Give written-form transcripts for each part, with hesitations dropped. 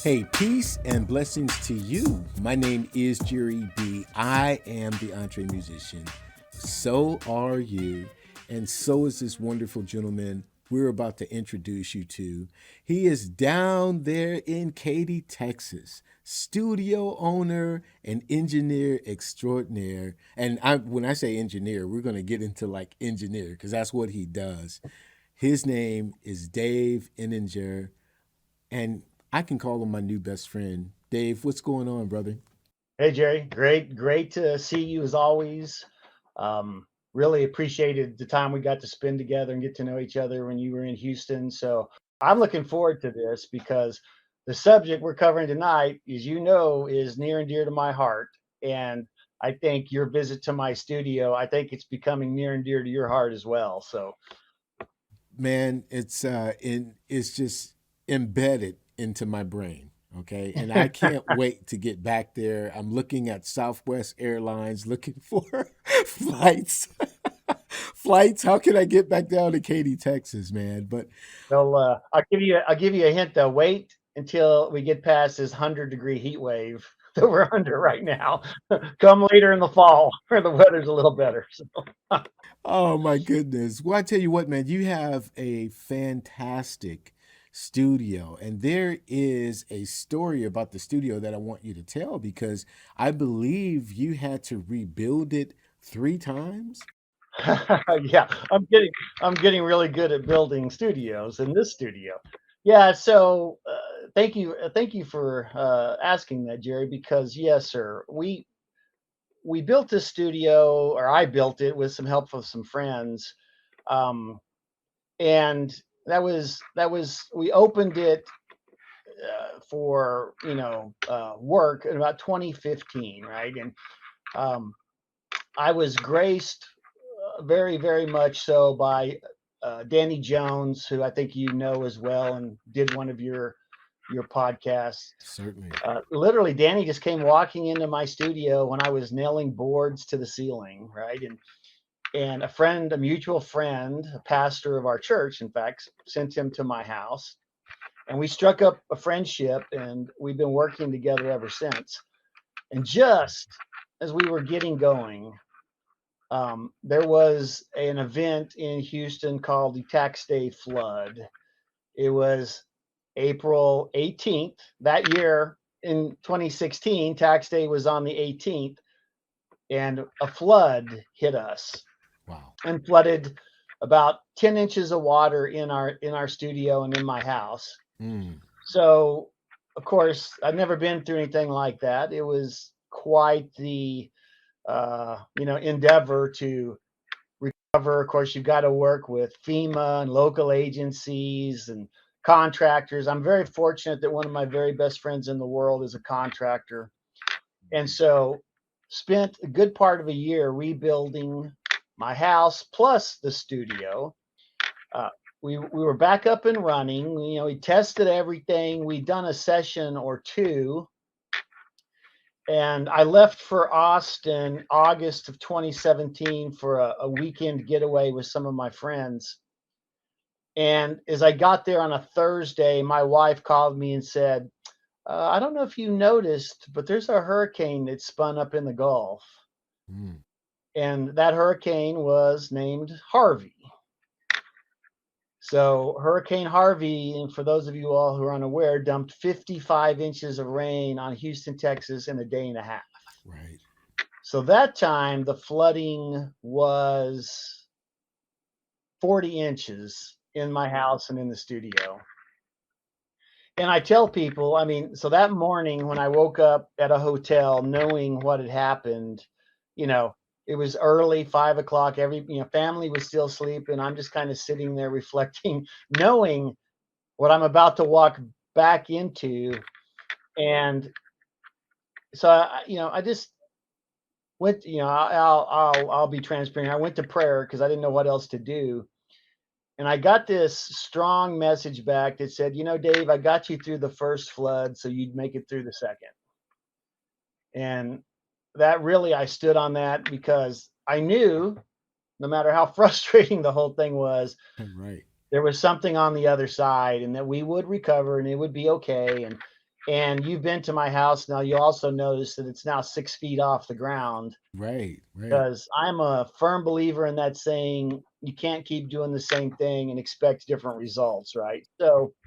Hey, peace and blessings to you. My name is Jerry B. I am the EntreMusician. So are you. And so is this wonderful gentleman we're about to introduce you to. He is down there in Katy, Texas, studio owner and engineer extraordinaire. And when I say engineer, we're going to get into like engineer because that's what he does. His name is Dave Ehninger, and I can call him my new best friend. Dave, what's going on, brother? Hey Jerry, great to see you as always. Really appreciated the time we got to spend together and get to know each other when you were in Houston. So I'm looking forward to this because the subject we're covering tonight, as you know, is near and dear to my heart. And I think your visit to my studio, I think it's becoming near and dear to your heart as well. So Man, it's just embedded into my brain. Okay, and I can't wait to get back there. I'm looking at Southwest Airlines, looking for flights. Flights. How can I get back down to Katy, Texas, man? But I'll give you a hint though. Wait until we get past this 100-degree heat wave that we're under right now. Come later in the fall where the weather's a little better. So, oh my goodness. Well, I tell you what, man, you have a fantastic studio. And there is a story about the studio that I want you to tell because I believe you had to rebuild it three times. yeah, I'm getting really good at building studios in this studio. Yeah, so thank you for asking that, Jerry. Because yes, sir, we built this studio, or I built it with some help of some friends. Um, and that was we opened it for work in about 2015, right? And um, I was graced very much so by Danny Jones, who I think you know as well, and did one of your podcasts. Certainly. Literally, Danny just came walking into my studio when I was nailing boards to the ceiling, right? And a friend, a mutual friend, a pastor of our church, in fact, sent him to my house, and we struck up a friendship, and we've been working together ever since. And just as we were getting going, there was an event in Houston called the Tax Day Flood. It was April 18th that year in 2016. Tax Day was on the 18th, and a flood hit us Wow. and flooded about 10 inches of water in our studio and in my house. Mm. So, of course, I've never been through anything like that. It was quite the endeavor to recover. Of course, you've got to work with FEMA and local agencies and contractors. I'm very fortunate that one of my very best friends in the world is a contractor. And so spent a good part of a year rebuilding my house plus the studio. Uh, we were back up and running. We tested everything. We'd done a session or two, and I left for Austin August of 2017 for a weekend getaway with some of my friends. And as I got there on a Thursday, my wife called me and said, I don't know if you noticed, but there's a hurricane that spun up in the Gulf. Mm. And that hurricane was named Harvey. So Hurricane Harvey, and for those of you all who are unaware, dumped 55 inches of rain on Houston, Texas in a day and a half. Right. So that time the flooding was 40 inches in my house and in the studio. And I tell people, I mean, so that morning when I woke up at a hotel knowing what had happened, you know, it was early, 5 o'clock, family was still sleeping. I'm just kind of sitting there reflecting, knowing what I'm about to walk back into. And so, I just went, I'll be transparent. I went to prayer because I didn't know what else to do. And I got this strong message back that said, Dave, I got you through the first flood, so you'd make it through the second. And that really, I stood on that because I knew no matter how frustrating the whole thing was, Right. there was something on the other side and that we would recover and it would be okay. And And you've been to my house now. You also notice that it's now 6 feet off the ground Right, right. because I'm a firm believer in that saying, you can't keep doing the same thing and expect different results, right?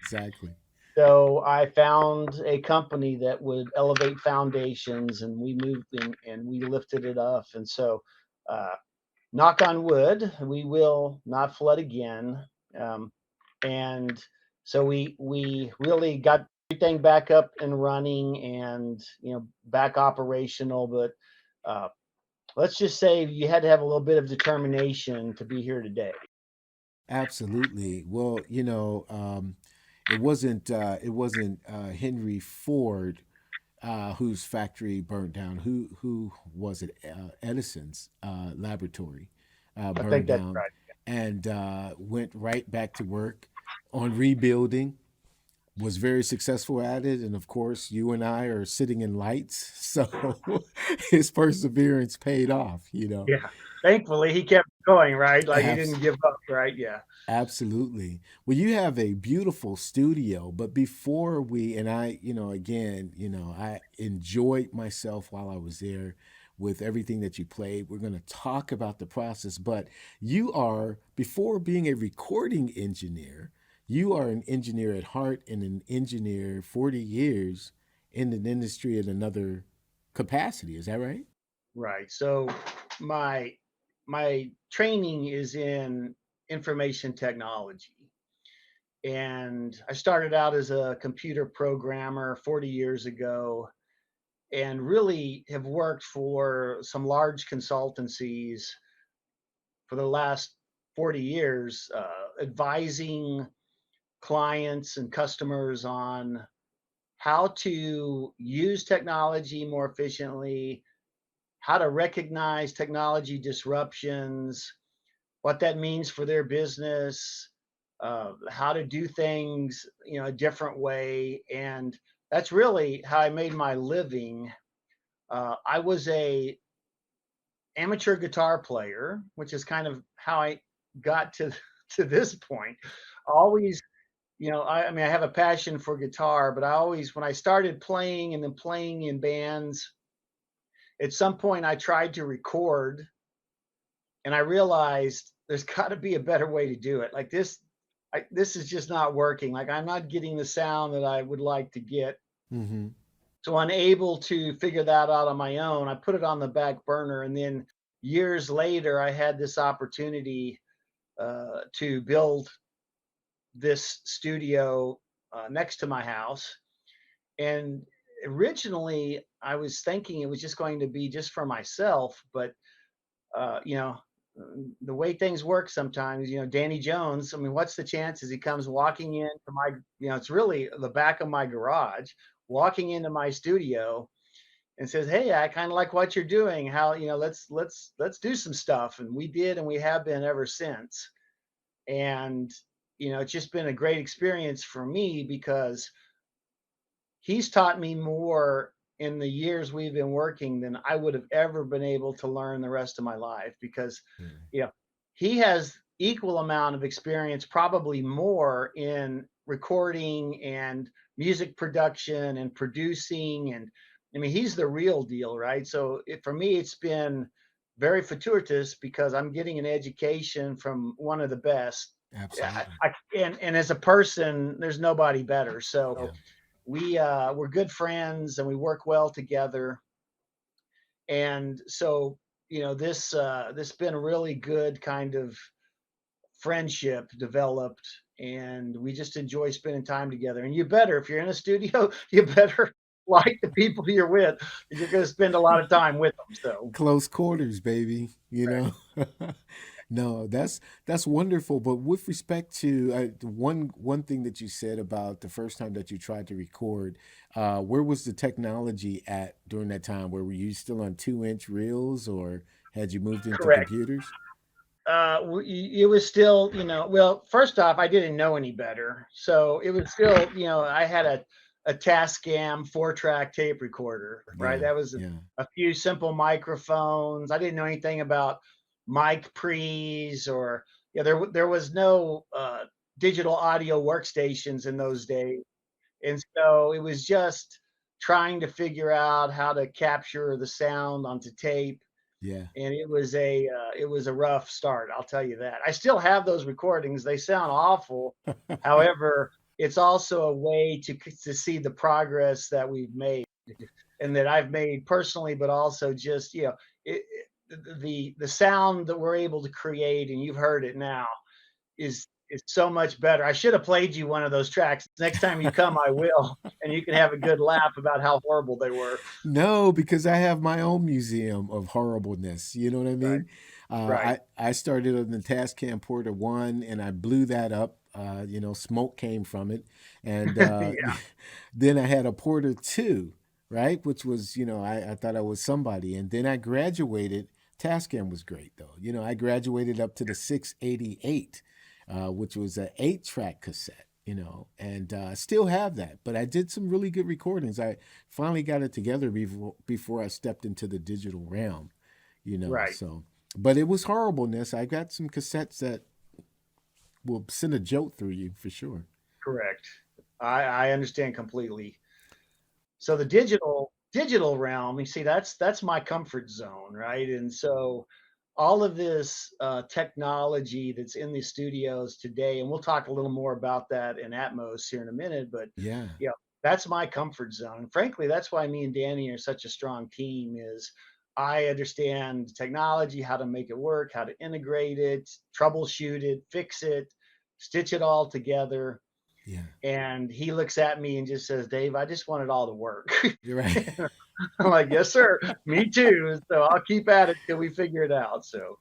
Exactly. So I found a company that would elevate foundations, and we moved and we lifted it up. And so, uh, knock on wood, we will not flood again. Um, and so we really got everything back up and running, and back operational. But uh, let's just say you had to have a little bit of determination to be here today. Absolutely. Well, it wasn't Henry Ford whose factory burnt down. Who was it? Edison's laboratory I burned think that's down, right. and went right back to work on rebuilding. Was very successful at it, and of course, you and I are sitting in lights, so his perseverance paid off. Yeah. Thankfully, he kept going, right? Like he Abs- didn't give up, right? Yeah. Absolutely. Well, you have a beautiful studio, but before we, and I, again, I enjoyed myself while I was there with everything that you played. We're going to talk about the process, but you are, before being a recording engineer, you are an engineer at heart and an engineer 40 years in an industry in another capacity. Is that right? Right. So my my training is in information technology. And I started out as a computer programmer 40 years ago, and really have worked for some large consultancies for the last 40 years, advising clients and customers on how to use technology more efficiently, how to recognize technology disruptions, what that means for their business, how to do things, a different way. And that's really how I made my living. I was a amateur guitar player, which is kind of how I got to to this point. Always, I mean, I have a passion for guitar, but I always, when I started playing and then playing in bands, at some point I tried to record, and I realized there's got to be a better way to do it. Like this is just not working. Like I'm not getting the sound that I would like to get. Mm-hmm. So unable to figure that out on my own, I put it on the back burner. And then years later, I had this opportunity to build this studio next to my house. And originally, I was thinking it was just going to be just for myself, but uh, you know, the way things work sometimes, Danny Jones, I mean, what's the chances he comes walking into my, it's really the back of my garage, walking into my studio and says, "Hey, I kind of like what you're doing. How, let's do some stuff." And we did, and we have been ever since. And, it's just been a great experience for me because he's taught me more in the years we've been working than I would have ever been able to learn the rest of my life because, you know, he has equal amount of experience, probably more in recording and music production and producing. And I mean, he's the real deal, right? So for me, it's been very fortuitous because I'm getting an education from one of the best. Yeah, Absolutely. and as a person, there's nobody better. So Yeah. we're good friends and we work well together. And so this been a really good kind of friendship developed, and we just enjoy spending time together. And you better, if you're in a studio, you better like the people you're with. You're going to spend a lot of time with them. So Close quarters, baby. No, that's wonderful. But with respect to one thing that you said about the first time that you tried to record, where was the technology at during that time? Were you still on 2-inch reels, or had you moved into correct. computers? It was still, well, first off, I didn't know any better. So it was still, I had a Tascam 4-track tape recorder, right? Yeah, That was yeah, a few simple microphones. I didn't know anything about mic pre's or, there was no digital audio workstations in those days. And so it was just trying to figure out how to capture the sound onto tape, Yeah. and it was a rough start, I'll tell you that. I still have those recordings. They sound awful. However, it's also a way to see the progress that we've made and that I've made personally, but also just, it, the sound that we're able to create, and you've heard it now, is so much better. I should have played you one of those tracks. Next time you come, I will, and you can have a good laugh about how horrible they were. No, because I have my own museum of horribleness. You know what I Right, mean? right. I started on the Tascam Porter One, and I blew that up. Smoke came from it, and Yeah, then I had a Porter Two, right, which was I thought I was somebody, and then I graduated. Tascam was great though. I graduated up to the 688, which was an 8-track cassette. And I still have that, but I did some really good recordings. I finally got it together before I stepped into the digital realm, right. so but it was horribleness. I got some cassettes that will send a jolt through you for sure. Correct. I understand completely. So the digital realm, you see, that's my comfort zone, right? And so all of this technology that's in the studios today, and we'll talk a little more about that in Atmos here in a minute, but Yeah. that's my comfort zone. And frankly, that's why me and Danny are such a strong team. Is I understand technology, how to make it work, how to integrate it, troubleshoot it, fix it, stitch it all together, Yeah. and he looks at me and just says, Dave, I just want it all to work. You're right. I'm like, yes, sir. Me too. So I'll keep at it till we figure it out. So,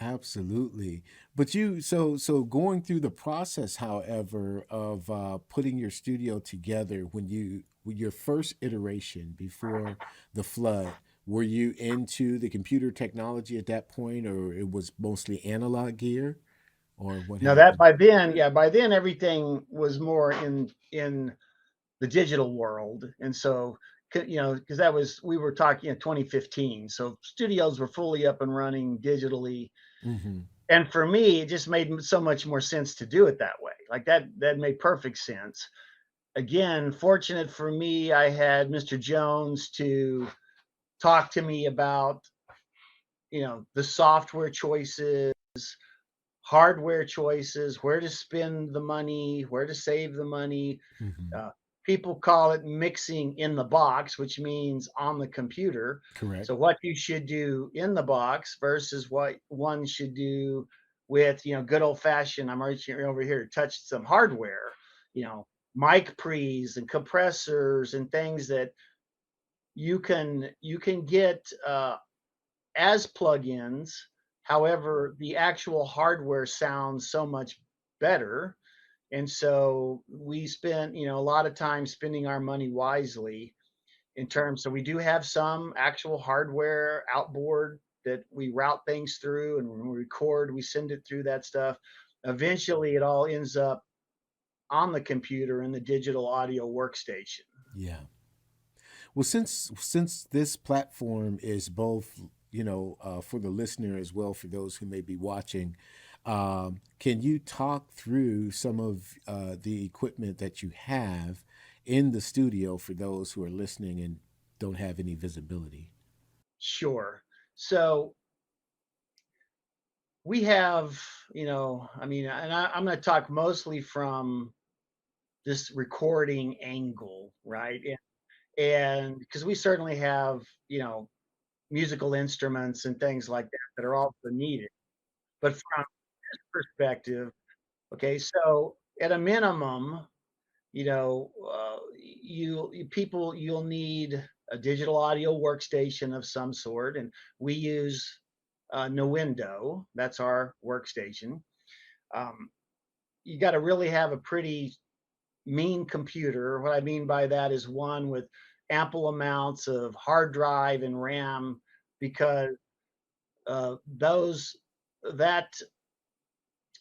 Absolutely. But so going through the process, however, of putting your studio together with your first iteration before the flood, were you into the computer technology at that point, or it was mostly analog gear, or what now that happened? by then, yeah, by then everything was more in the digital world. And so, because that was, we were talking in 2015. So studios were fully up and running digitally. Mm-hmm. And for me, it just made so much more sense to do it that way. Like that made perfect sense. Again, fortunate for me, I had Mr. Jones to talk to me about, the software choices, hardware choices, where to spend the money, where to save the money. Mm-hmm. Uh, People call it mixing in the box, which means on the computer. Correct. So what you should do in the box versus what one should do with, good old fashioned. I'm reaching over here to touch some hardware, you know, mic pre's and compressors and things that you can get as plugins. However, the actual hardware sounds so much better. And so we spent, a lot of time spending our money wisely in terms. So we do have some actual hardware outboard that we route things through, and when we record, we send it through that stuff. Eventually, it all ends up on the computer in the digital audio workstation. Yeah. Well, since this platform is both, for the listener as well for those who may be watching, can you talk through some of the equipment that you have in the studio for those who are listening and don't have any visibility? Sure. So we have, I mean, and I'm going to talk mostly from this recording angle, right? And because we certainly have, musical instruments and things like that are also needed. But from this perspective, okay, so at a minimum, you'll need a digital audio workstation of some sort, and we use no window. That's our workstation. Um, you got to really have a pretty mean computer. What I mean by that is one with ample amounts of hard drive and RAM, because those that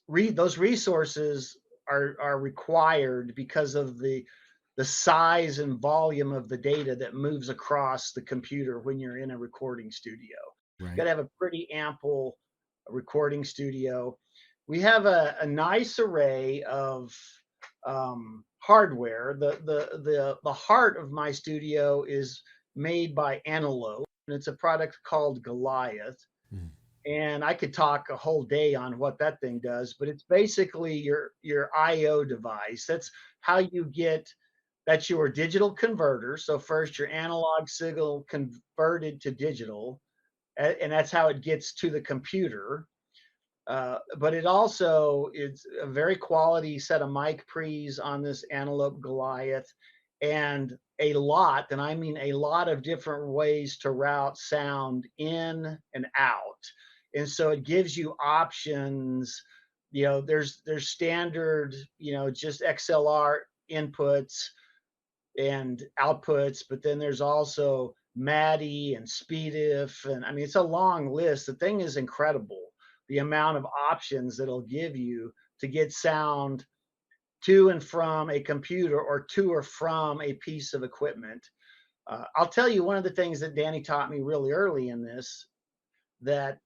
those resources are required because of the size and volume of the data that moves across the computer when you're in a recording studio. You got Right. to have a pretty ample recording studio. We have a nice array of hardware. The heart of my studio is made by Antelope, and it's a product called Goliath. Mm. And I could talk a whole day on what that thing does, but it's basically your I/O device. That's how you get that's your digital converter. So first your analog signal converted to digital, and that's how it gets to the computer. But it also it's a very quality set of mic pre's on this Antelope Goliath, and a lot, and I mean a lot of different ways to route sound in and out. And so it gives you options. There's standard, just XLR inputs and outputs, but then there's also MADI and SpeedIF, and I mean it's a long list. The thing is incredible, the amount of options that it'll give you to get sound to and from a computer or to or from a piece of equipment. I'll tell you one of the things that Danny taught me really early in this that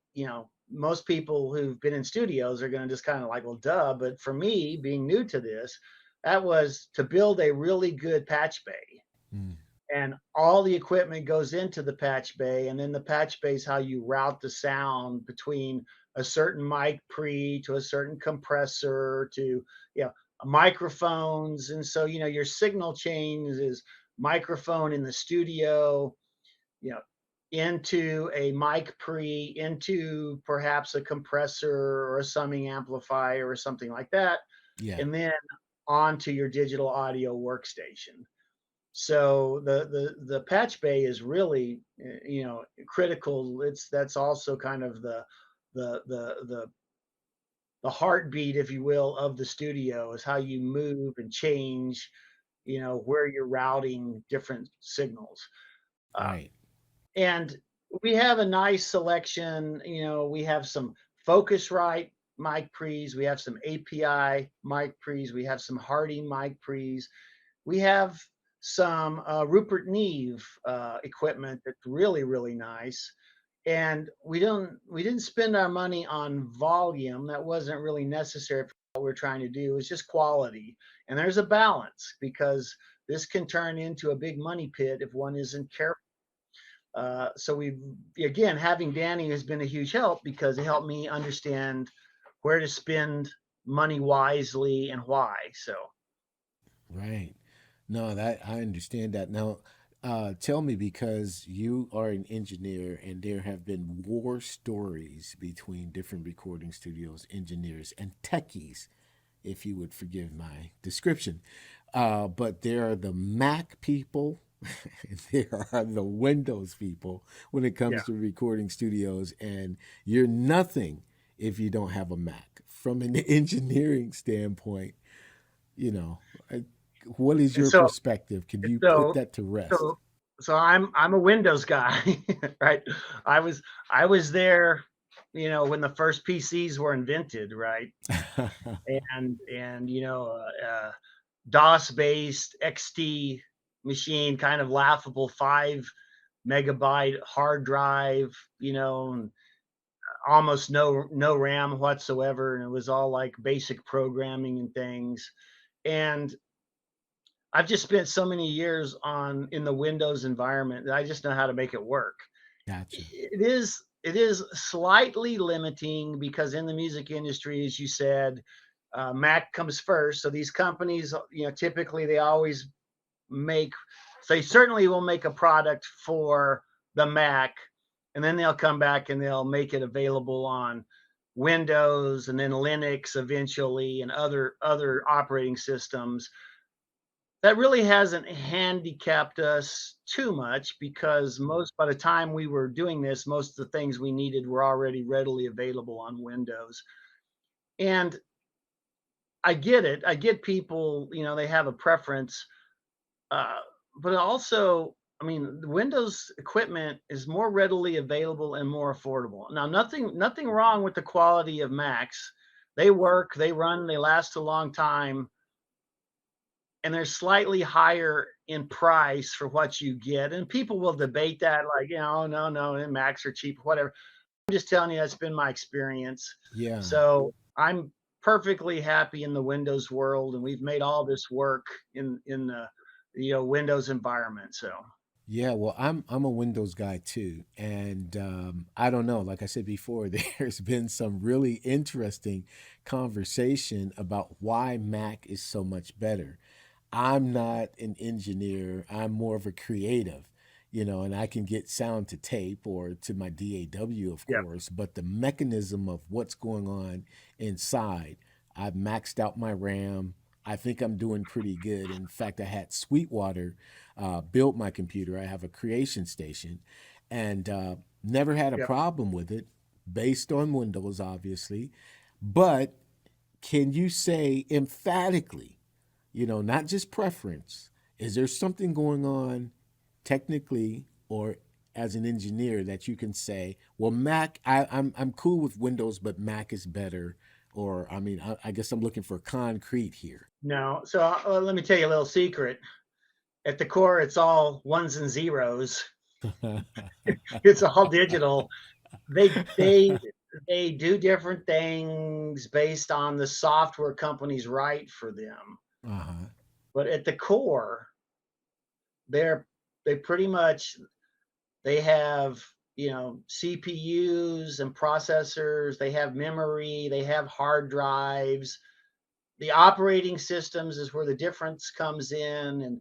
most people who've been in studios are going to just kind of like, well, duh. But for me, being new to this, that was to build a really good patch bay. Mm. And all the equipment goes into the patch bay, and then the patch bay is how you route the sound between a certain mic pre to a certain compressor to microphones. And so your signal chain is microphone in the studio, you know into a mic pre, into perhaps a compressor or a summing amplifier or something like that, Yeah. and then onto your digital audio workstation. So the patch bay is really critical. That's also kind of the the the the heartbeat, if you will, of the studio, is how you move and change, where you're routing different signals. Uh, Right. and we have a nice selection. We have some Focusrite mic pre's, we have some API mic pre's, we have some Harding mic pre's, we have some Rupert Neve equipment that's really really nice. And we didn't spend our money on volume. That wasn't really necessary for what we're trying to do. It's just quality, and there's a balance because this can turn into a big money pit if one isn't careful. So we again, having Danny has been a huge help because it helped me understand where to spend money wisely and why. So Right. No, that I understand that. Now, tell me, because you are an engineer and there have been war stories between different recording studios, engineers, and techies, if you would forgive my description. But there are the Mac people, and there are the Windows people when it yeah. comes to recording studios, and you're nothing if you don't have a Mac. From an engineering standpoint, you know, I, what is And your so perspective? Can you put so that to rest? so so I'm a Windows guy, right? I was I was there, when the first PCs were invented, right? And DOS based XT machine, kind of laughable, 5 megabyte hard drive, and almost no RAM whatsoever, and it was all like basic programming and things. And I've just spent so many years on in the Windows environment that I just know how to make it work. Gotcha. It is slightly limiting because in the music industry, as you said, Mac comes first. So these companies, typically they always make, they certainly will make a product for the Mac, and then they'll come back and they'll make it available on Windows and then Linux eventually and other operating systems. That really hasn't handicapped us too much because by the time we were doing this, most of the things we needed were already readily available on Windows. And I get it. I get people, they have a preference. Uh, but also, I mean, the Windows equipment is more readily available and more affordable. Now, nothing wrong with the quality of Macs. They work, they run, they last a long time, and they're slightly higher in price for what you get. And people will debate that, like, no, Macs are cheap, whatever. I'm just telling you that's been my experience. Yeah. So I'm perfectly happy in the Windows world, and we've made all this work in the Windows environment. So Yeah, well, I'm a Windows guy too, and I don't know. Like I said before, there's been some really interesting conversation about why Mac is so much better. I'm not an engineer. I'm more of a creative, and I can get sound to tape or to my DAW, of yeah, course, but the mechanism of what's going on inside, I've maxed out my RAM. I think I'm doing pretty good. In fact, I had Sweetwater build my computer. I have a creation station and never had a yeah. problem with it based on Windows, obviously. But can you say emphatically, not just preference. Is there something going on technically or as an engineer that you can say, well, Mac, I'm cool with Windows, but Mac is better? Or, I mean, I guess I'm looking for concrete here. No, so let me tell you a little secret. At the core, it's all ones and zeros. It's all digital. They they they do different things based on the software companies write for them. Uh-huh. But at the core, they're they pretty much they have CPUs and processors, they have memory, they have hard drives. The operating systems is where the difference comes in,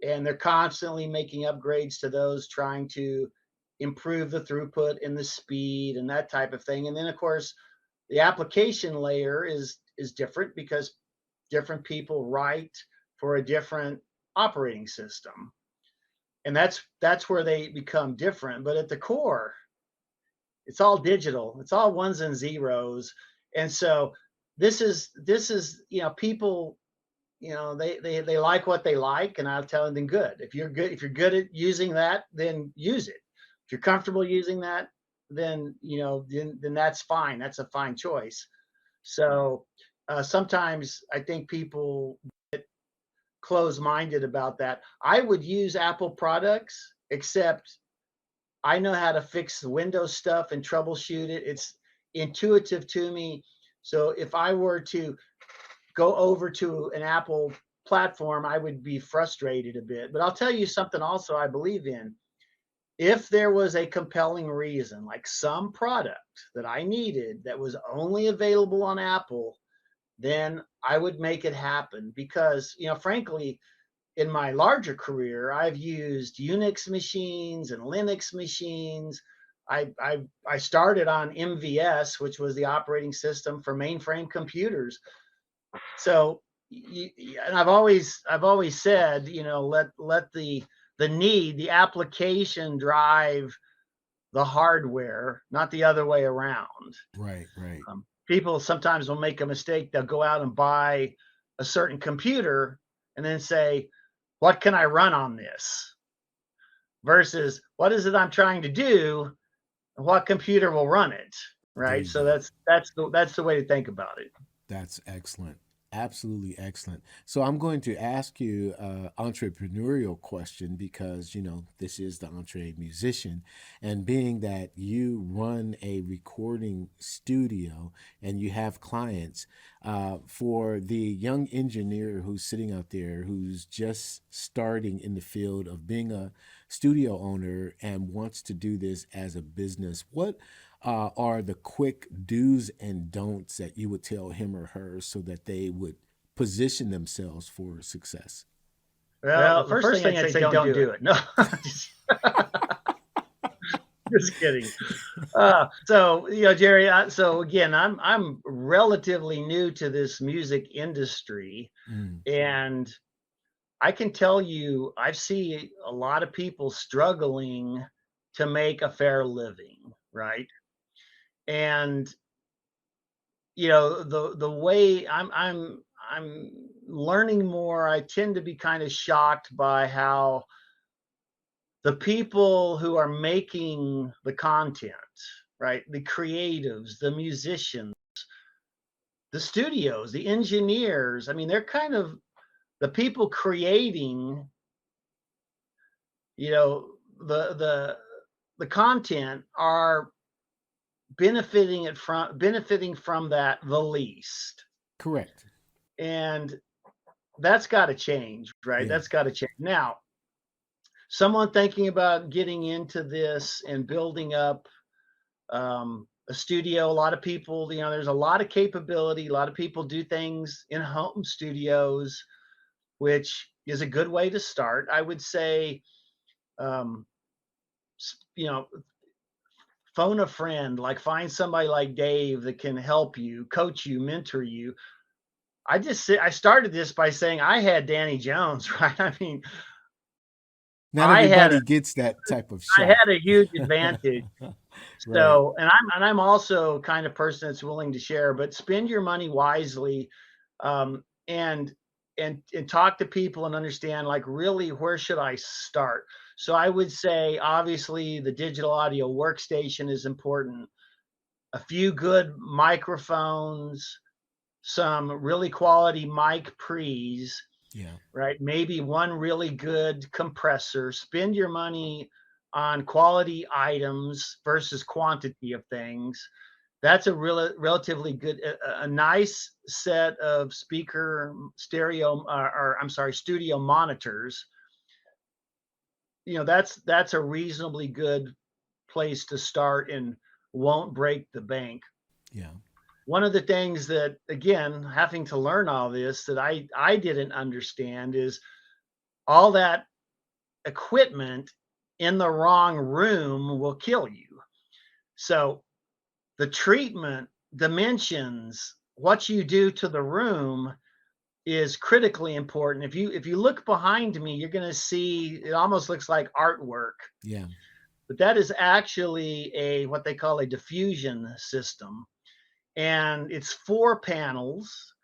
and they're constantly making upgrades to those, trying to improve the throughput and the speed and that type of thing. And then of course the application layer is different because different people write for a different operating system, and that's where they become different. But at the core, it's all digital, it's all ones and zeros. And so this is people, they like what they like, and I'll tell them, then good. If you're good at using that, then use it. If you're comfortable using that, then then that's fine. That's a fine choice. So sometimes I think people close-minded about that. I would use Apple products, except I know how to fix the Windows stuff and troubleshoot it. It's intuitive to me. So if I were to go over to an Apple platform, I would be frustrated a bit. But I'll tell you something also I believe in. If there was a compelling reason, like some product that I needed that was only available on Apple, then I would make it happen because, frankly, in my larger career, I've used Unix machines and Linux machines. I started on MVS, which was the operating system for mainframe computers. So, and I've always said, let the application drive the hardware, not the other way around. Right, right. People sometimes will make a mistake. They'll go out and buy a certain computer and then say, what can I run on this? Versus what is it I'm trying to do? And what computer will run it? There Right. you So go. that's the way to think about it. That's excellent. Absolutely excellent. So I'm going to ask you an entrepreneurial question because, this is the Entre Musician. And being that you run a recording studio and you have clients, for the young engineer who's sitting out there who's just starting in the field of being a studio owner and wants to do this as a business, what are the quick do's and don'ts that you would tell him or her so that they would position themselves for success? Well, the Well, the first first thing thing I'd I'd say, say, don't don't do do it. it. No, just kidding. So Jerry. So again, I'm relatively new to this music industry, Mm, and I can tell you, I see a lot of people struggling to make a fair living, right? And the way I'm learning more, I tend to be kind of shocked by how the people who are making the content, right? The creatives, the musicians, the studios, the engineers, I mean, they're kind of the people creating, you know, the content are benefiting from that the least. Correct. And that's got to change, right? Yeah. That's got to change. Now, someone thinking about getting into this and building up a studio, a lot of people, there's a lot of capability. A lot of people do things in home studios, which is a good way to start. I would say, um, you know, phone a friend, like find somebody like Dave that can help you, coach you, mentor you. I started this by saying I had Danny Jones, right? I mean, Not I had a everybody gets that type of I shot. had a huge advantage. Right. So, and I'm also kind of person that's willing to share, but spend your money wisely, um, and and talk to people and understand like really where should I start. So I would say obviously the digital audio workstation is important. A few good microphones, some really quality mic pre's, Yeah. right? Maybe one really good compressor. Spend your money on quality items versus quantity of things. That's a relatively good, a nice set of speaker stereo, or I'm sorry, studio monitors. That's a reasonably good place to start and won't break the bank. Yeah. One of the things that, again, having to learn all this that I didn't understand is all that equipment in the wrong room will kill you. So the treatment, dimensions, what you do to the room is critically important. If you look behind me, you're going to see it almost looks like artwork, Yeah. but that is actually a what they call a diffusion system, and it's 4 panels.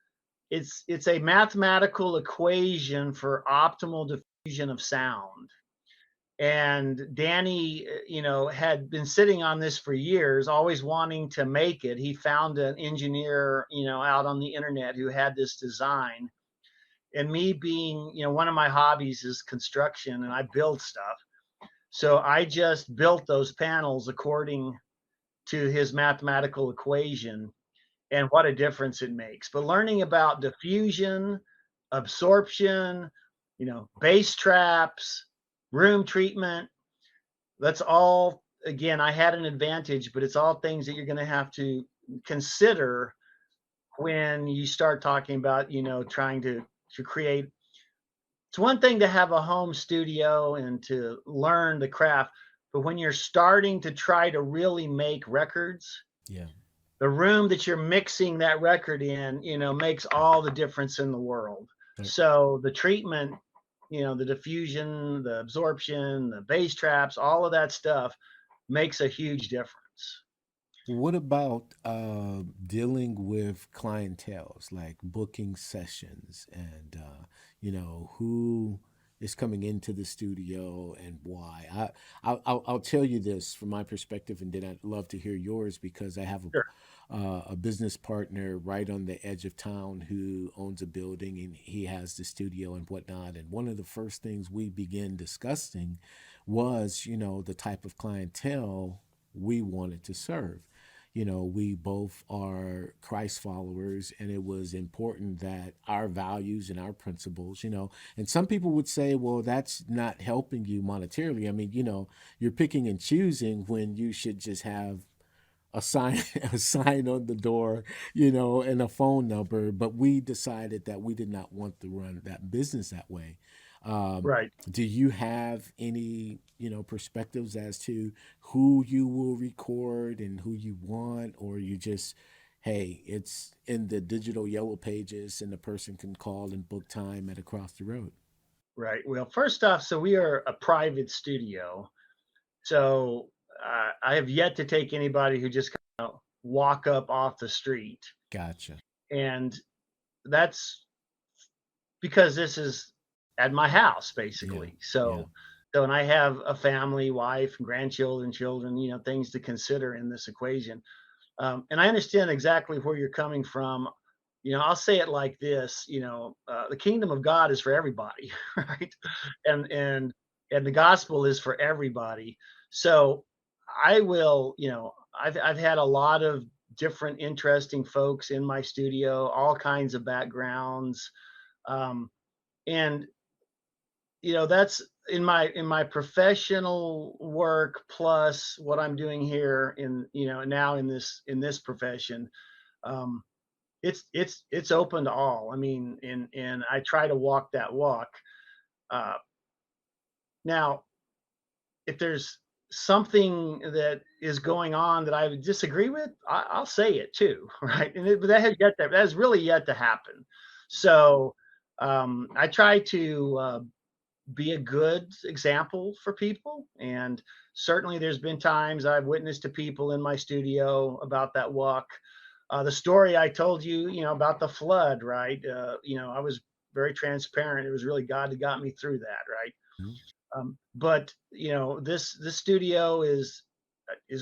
It's a mathematical equation for optimal diffusion of sound. And Danny, had been sitting on this for years, always wanting to make it. He found an engineer, out on the internet who had this design. And me being, one of my hobbies is construction and I build stuff. So I just built those panels according to his mathematical equation, and what a difference it makes. But learning about diffusion, absorption, bass traps, room treatment, that's all, again, I had an advantage, but it's all things that you're going to have to consider when you start talking about, trying to create. It's one thing to have a home studio and to learn the craft, but when you're starting to try to really make records, Yeah. the room that you're mixing that record in, makes all the difference in the world. Right. So the treatment, the diffusion, the absorption, the bass traps, all of that stuff makes a huge difference. What about dealing with clientels, like booking sessions, and who is coming into the studio and why? I'll tell you this from my perspective, and then I'd love to hear yours because I have Sure. a business partner right on the edge of town who owns a building and he has the studio and whatnot. And one of the first things we began discussing was, the type of clientele we wanted to serve. We both are Christ followers, and it was important that our values and our principles, and some people would say, well, that's not helping you monetarily. I mean, you're picking and choosing when you should just have a sign a sign on the door, and a phone number. But we decided that we did not want to run that business that way. Right. Do you have any, perspectives as to who you will record and who you want, or you just, hey, it's in the digital yellow pages and the person can call and book time at across the road? Right. Well, first off, so we are a private studio. So I have yet to take anybody who just kind of walk up off the street. Gotcha. And that's because this is at my house Yeah. basically. Yeah. So and I have a family, wife, grandchildren, children, things to consider in this equation. And I understand exactly where you're coming from. I'll say it like this: the kingdom of God is for everybody, right? And the gospel is for everybody. So I will, I've had a lot of different interesting folks in my studio, all kinds of backgrounds. Um, and that's in my professional work plus what I'm doing here now in this profession. Um, it's open to all. I mean, and I try to walk that walk. Uh, Now, if there's something that is going on that I would disagree with, I'll say it too, right? But that has really yet to happen. So I try to be a good example for people, and certainly there's been times I've witnessed to people in my studio about that walk. The story I told you, about the flood, right? I was very transparent. It was really God that got me through that, right? Mhm. But this studio is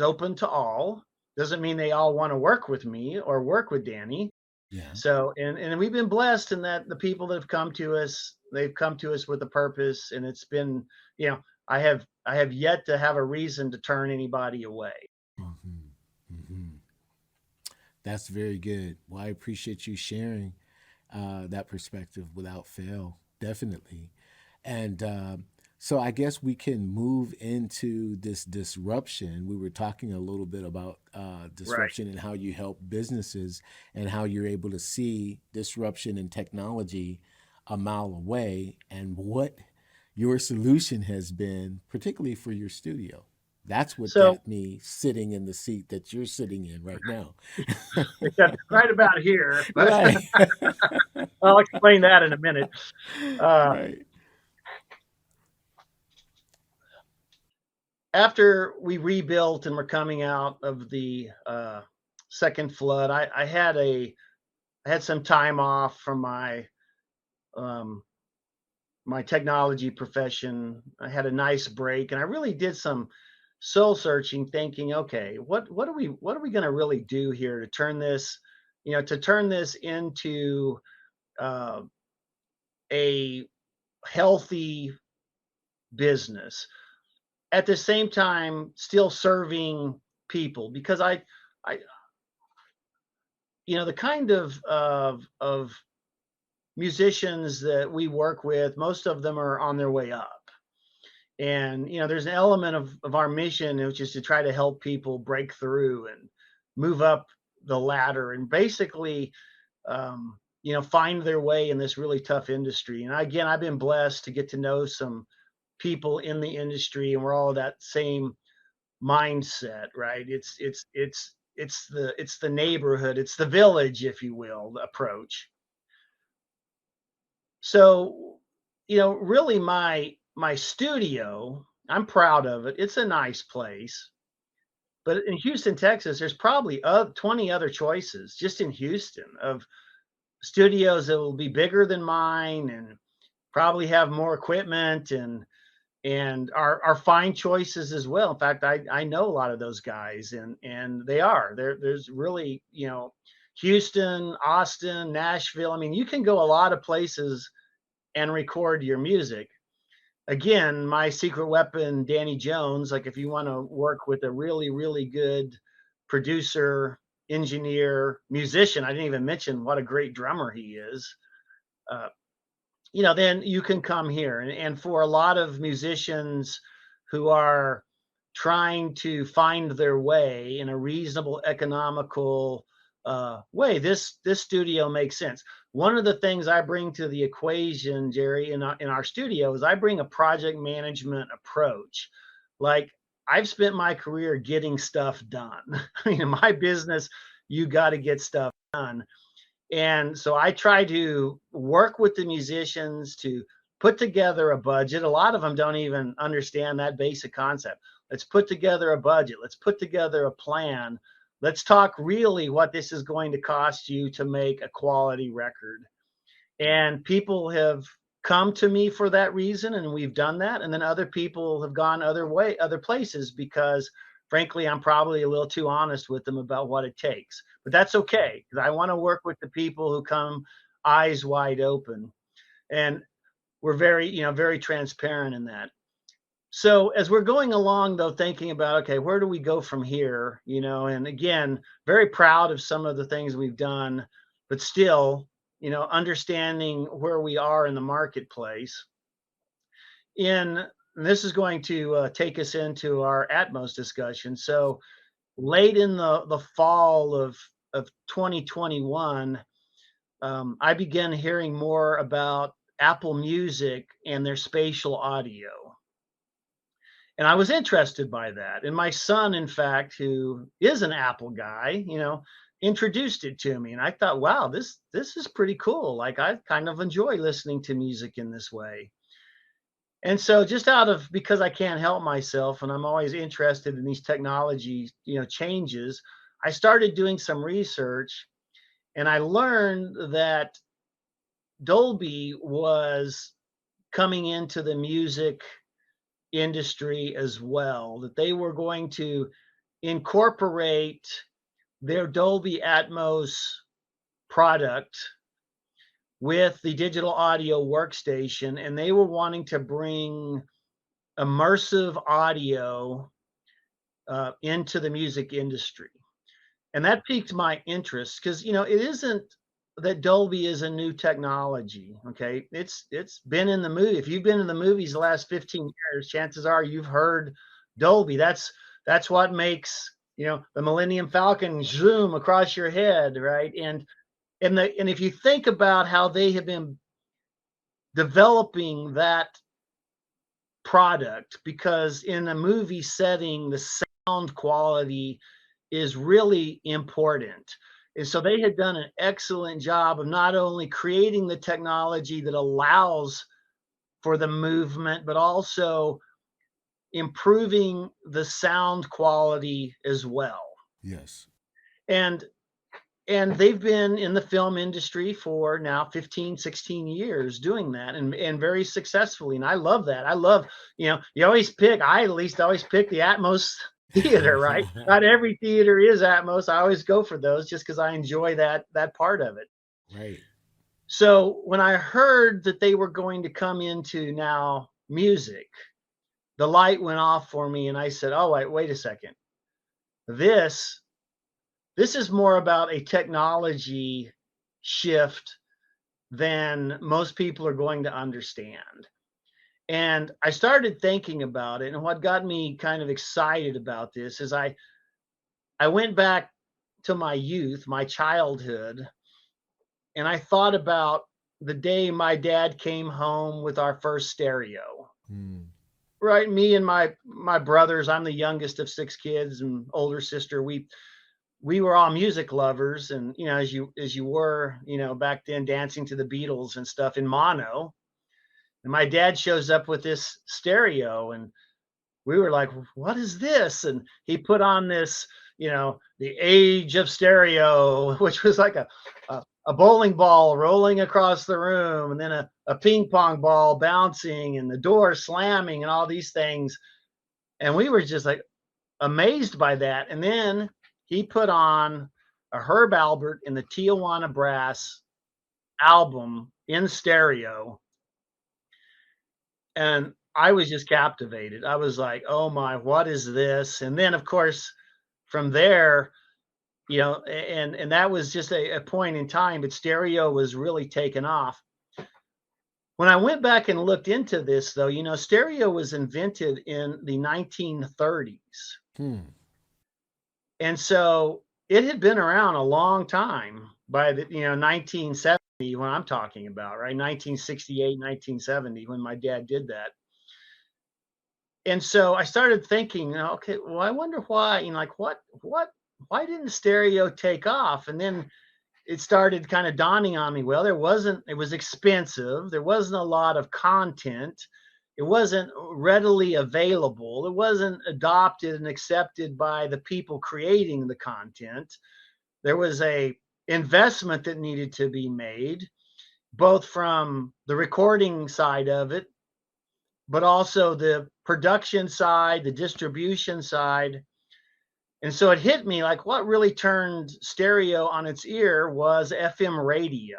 open to all. Doesn't mean they all want to work with me or work with Danny. Yeah. So and we've been blessed in that the people that have come to us, they've come to us with a purpose, and it's been, I have yet to have a reason to turn anybody away. Hmm. Hmm. That's very good. Well, I appreciate you sharing that perspective without fail, definitely. And so I guess we can move into this disruption. We were talking a little bit about Right. disruption and how you help businesses and how you're able to see disruption in technology a mile away and what your solution has been, particularly for your studio. That's what So got me sitting in the seat that you're sitting in right now. except right about here, but Right. I'll explain that in a minute. Uh, Right. After we rebuilt and we're coming out of the second flood, I had some time off from um, my technology profession. I had a nice break, and I really did some soul searching, thinking, okay, what are we going to really do here to turn this into uh, a healthy business, at the same time still serving people, because I the kind of musicians that we work with, most of them are on their way up. And there's an element of our mission, which is to try to help people break through and move up the ladder, and basically find their way in this really tough industry. And again, I've been blessed to get to know some people in the industry, and we're all that same mindset, right? It's the neighborhood, it's the village, if you will, approach. So, really, my studio, I'm proud of it. It's a nice place. But in Houston, Texas, there's probably 20 other choices just in Houston of studios that will be bigger than mine and probably have more equipment and are fine choices as well. In fact, I know a lot of those guys, and there's really, Houston, Austin, Nashville. I mean, you can go a lot of places and record your music. Again, my secret weapon, Danny Jones, like if you want to work with a really, really good producer, engineer, musician, I didn't even mention what a great drummer he is. Uh, then you can come here. And for a lot of musicians who are trying to find their way in a reasonable, economical way, this studio makes sense. One of the things I bring to the equation, Jerry, in our studio is I bring a project management approach. Like, I've spent my career getting stuff done. I mean, in my business, you got to get stuff done. And so I try to work with the musicians to put together a budget. A lot of them don't even understand that basic concept. Let's put together a budget. Let's put together a plan. Let's talk really what this is going to cost you to make a quality record. And people have come to me for that reason, and we've done that. And then other people have gone other places, because frankly, I'm probably a little too honest with them about what it takes. But that's okay, because I want to work with the people who come eyes wide open. And we're very transparent in that. So as we're going along, though, thinking about, okay, where do we go from here? And again, very proud of some of the things we've done, but still, understanding where we are in the marketplace. In and this is going to take us into our Atmos discussion. So late in the fall of 2021, I began hearing more about Apple Music and their spatial audio. And I was interested by that. And my son, in fact, who is an Apple guy, introduced it to me. And I thought, wow, this is pretty cool. Like I kind of enjoy listening to music in this way. And so just out of because I can't help myself and I'm always interested in these technology, changes, I started doing some research and I learned that Dolby was coming into the music industry as well, that they were going to incorporate their Dolby Atmos product with the digital audio workstation, and they were wanting to bring immersive audio into the music industry. And that piqued my interest because it isn't that Dolby is a new technology. Okay, it's been in the movie. If you've been in the movies the last 15 years, chances are you've heard Dolby. That's what makes the Millennium Falcon zoom across your head, right? And if you think about how they have been developing that product, because in a movie setting, the sound quality is really important. And so they had done an excellent job of not only creating the technology that allows for the movement, but also improving the sound quality as well. Yes. And and they've been in the film industry for now 15, 16 years doing that and very successfully. And I love that. I love, you always pick, I at least always pick the Atmos theater, right? Not every theater is Atmos. I always go for those just because I enjoy that part of it. Right. So when I heard that they were going to come into now music, the light went off for me and I said, oh, wait a second. This is more about a technology shift than most people are going to understand. And I started thinking about it. And what got me kind of excited about this is I went back to my youth, my childhood, and I thought about the day my dad came home with our first stereo. Mm. Right, me and my brothers, I'm the youngest of six kids and older sister. We were all music lovers, and as you were, back then, dancing to the Beatles and stuff in mono. And my dad shows up with this stereo, and we were like, what is this? And he put on this, the age of stereo, which was like a bowling ball rolling across the room, and then a ping pong ball bouncing, and the door slamming, and all these things. And we were just like amazed by that. And then he put on a Herb Albert and the Tijuana Brass album in stereo. And I was just captivated. I was like, oh my, what is this? And then, of course, from there, and that was just a point in time, but stereo was really taken off. When I went back and looked into this, though, stereo was invented in the 1930s. And so it had been around a long time by the 1970 when I'm talking about, right? 1968, 1970 when my dad did that. And so I started thinking, okay, well, I wonder why, like why didn't stereo take off? And then it started kind of dawning on me, well, it was expensive. There wasn't a lot of content. It wasn't readily available. It wasn't adopted and accepted by the people creating the content. There was a investment that needed to be made, both from the recording side of it, but also the production side, the distribution side. And so it hit me like what really turned stereo on its ear was FM radio,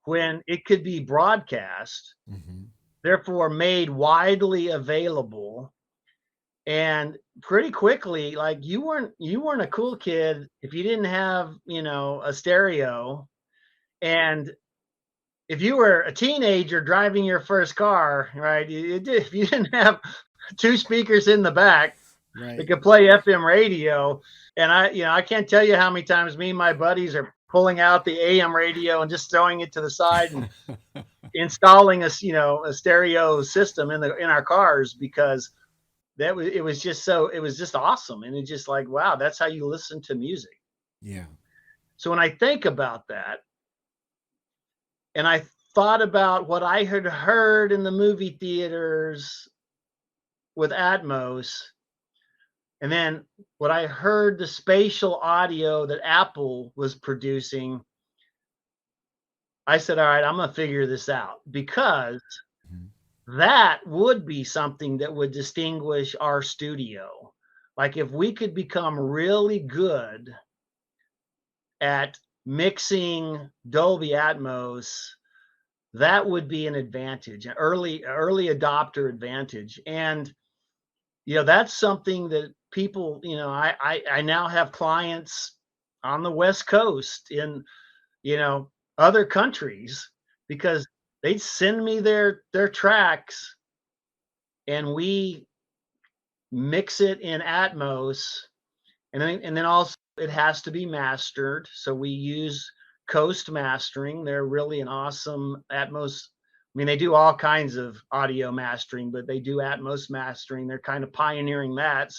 when it could be broadcast. Mm-hmm. therefore made widely available. And pretty quickly, like you weren't a cool kid if you didn't have, a stereo. And if you were a teenager driving your first car, right, if you didn't have two speakers in the back that Right. could play FM radio, and I can't tell you how many times me and my buddies are pulling out the AM radio and just throwing it to the side and installing a stereo system in our cars, because it was just awesome. And it's just like, wow, that's how you listen to music. Yeah. So when I think about that, and I thought about what I had heard in the movie theaters with Atmos, and then what I heard the spatial audio that Apple was producing, I said, all right, I'm going to figure this out, because Mhm. that would be something that would distinguish our studio. Like if we could become really good at mixing Dolby Atmos, that would be an advantage, an early adopter advantage. And that's something that people, I now have clients on the West Coast in, other countries, because they'd send me their tracks, and we mix it in Atmos, and then also it has to be mastered. So we use Coast Mastering. They're really an awesome Atmos. I mean, they do all kinds of audio mastering, but they do Atmos mastering. They're kind of pioneering that.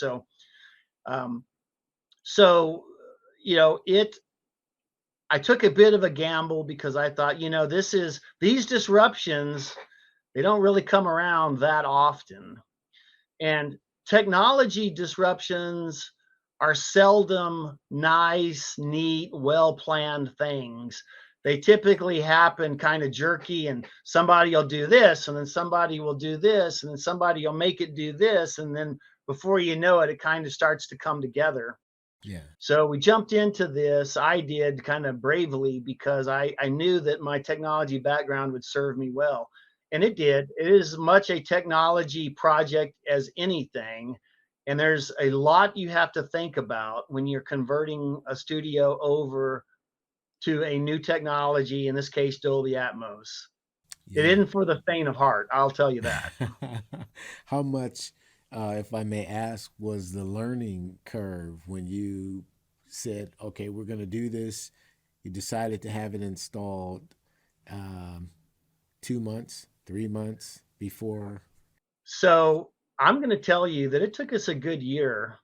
Um, so it. I took a bit of a gamble, because I thought, these disruptions, they don't really come around that often. And technology disruptions are seldom nice, neat, well planned things. They typically happen kind of jerky, and somebody will do this, and then somebody will do this, and then somebody will make it do this. And then before you know it, it kind of starts to come together. Yeah. So we jumped into this. I did kind of bravely, because I knew that my technology background would serve me well. And it did. It is as much a technology project as anything. And there's a lot you have to think about when you're converting a studio over to a new technology, in this case, Dolby Atmos. It Yeah. isn't for the faint of heart, I'll tell you that. How much, if I may ask, was the learning curve when you said, okay, we're going to do this? You decided to have it installed, um, 2 months, 3 months before. So I'm going to tell you that it took us a good year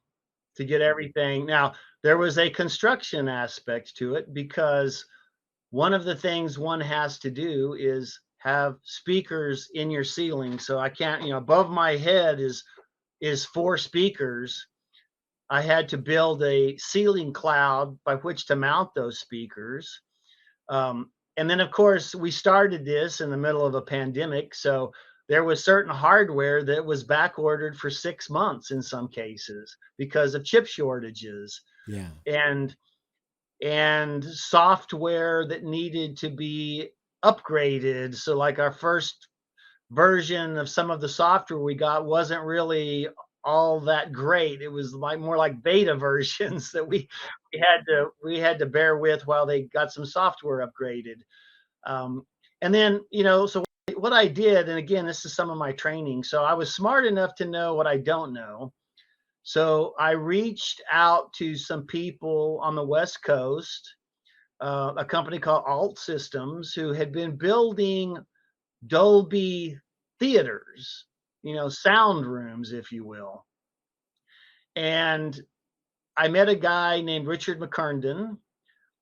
to get everything. Now, there was a construction aspect to it, because one of the things one has to do is have speakers in your ceiling. So I can't, above my head is four speakers. I had to build a ceiling cloud by which to mount those speakers. And then, of course, we started this in the middle of a pandemic. So there was certain hardware that was back ordered for 6 months in some cases, because of chip shortages, Yeah. and software that needed to be upgraded. So like our first version of some of the software we got wasn't really all that great. It was like more like beta versions that we had to bear with while they got some software upgraded. And then, so what I did, and again, this is some of my training. So I was smart enough to know what I don't know. So I reached out to some people on the West Coast, a company called Alt Systems, who had been building Dolby theaters, sound rooms, if you will. And I met a guy named Richard McCurndon.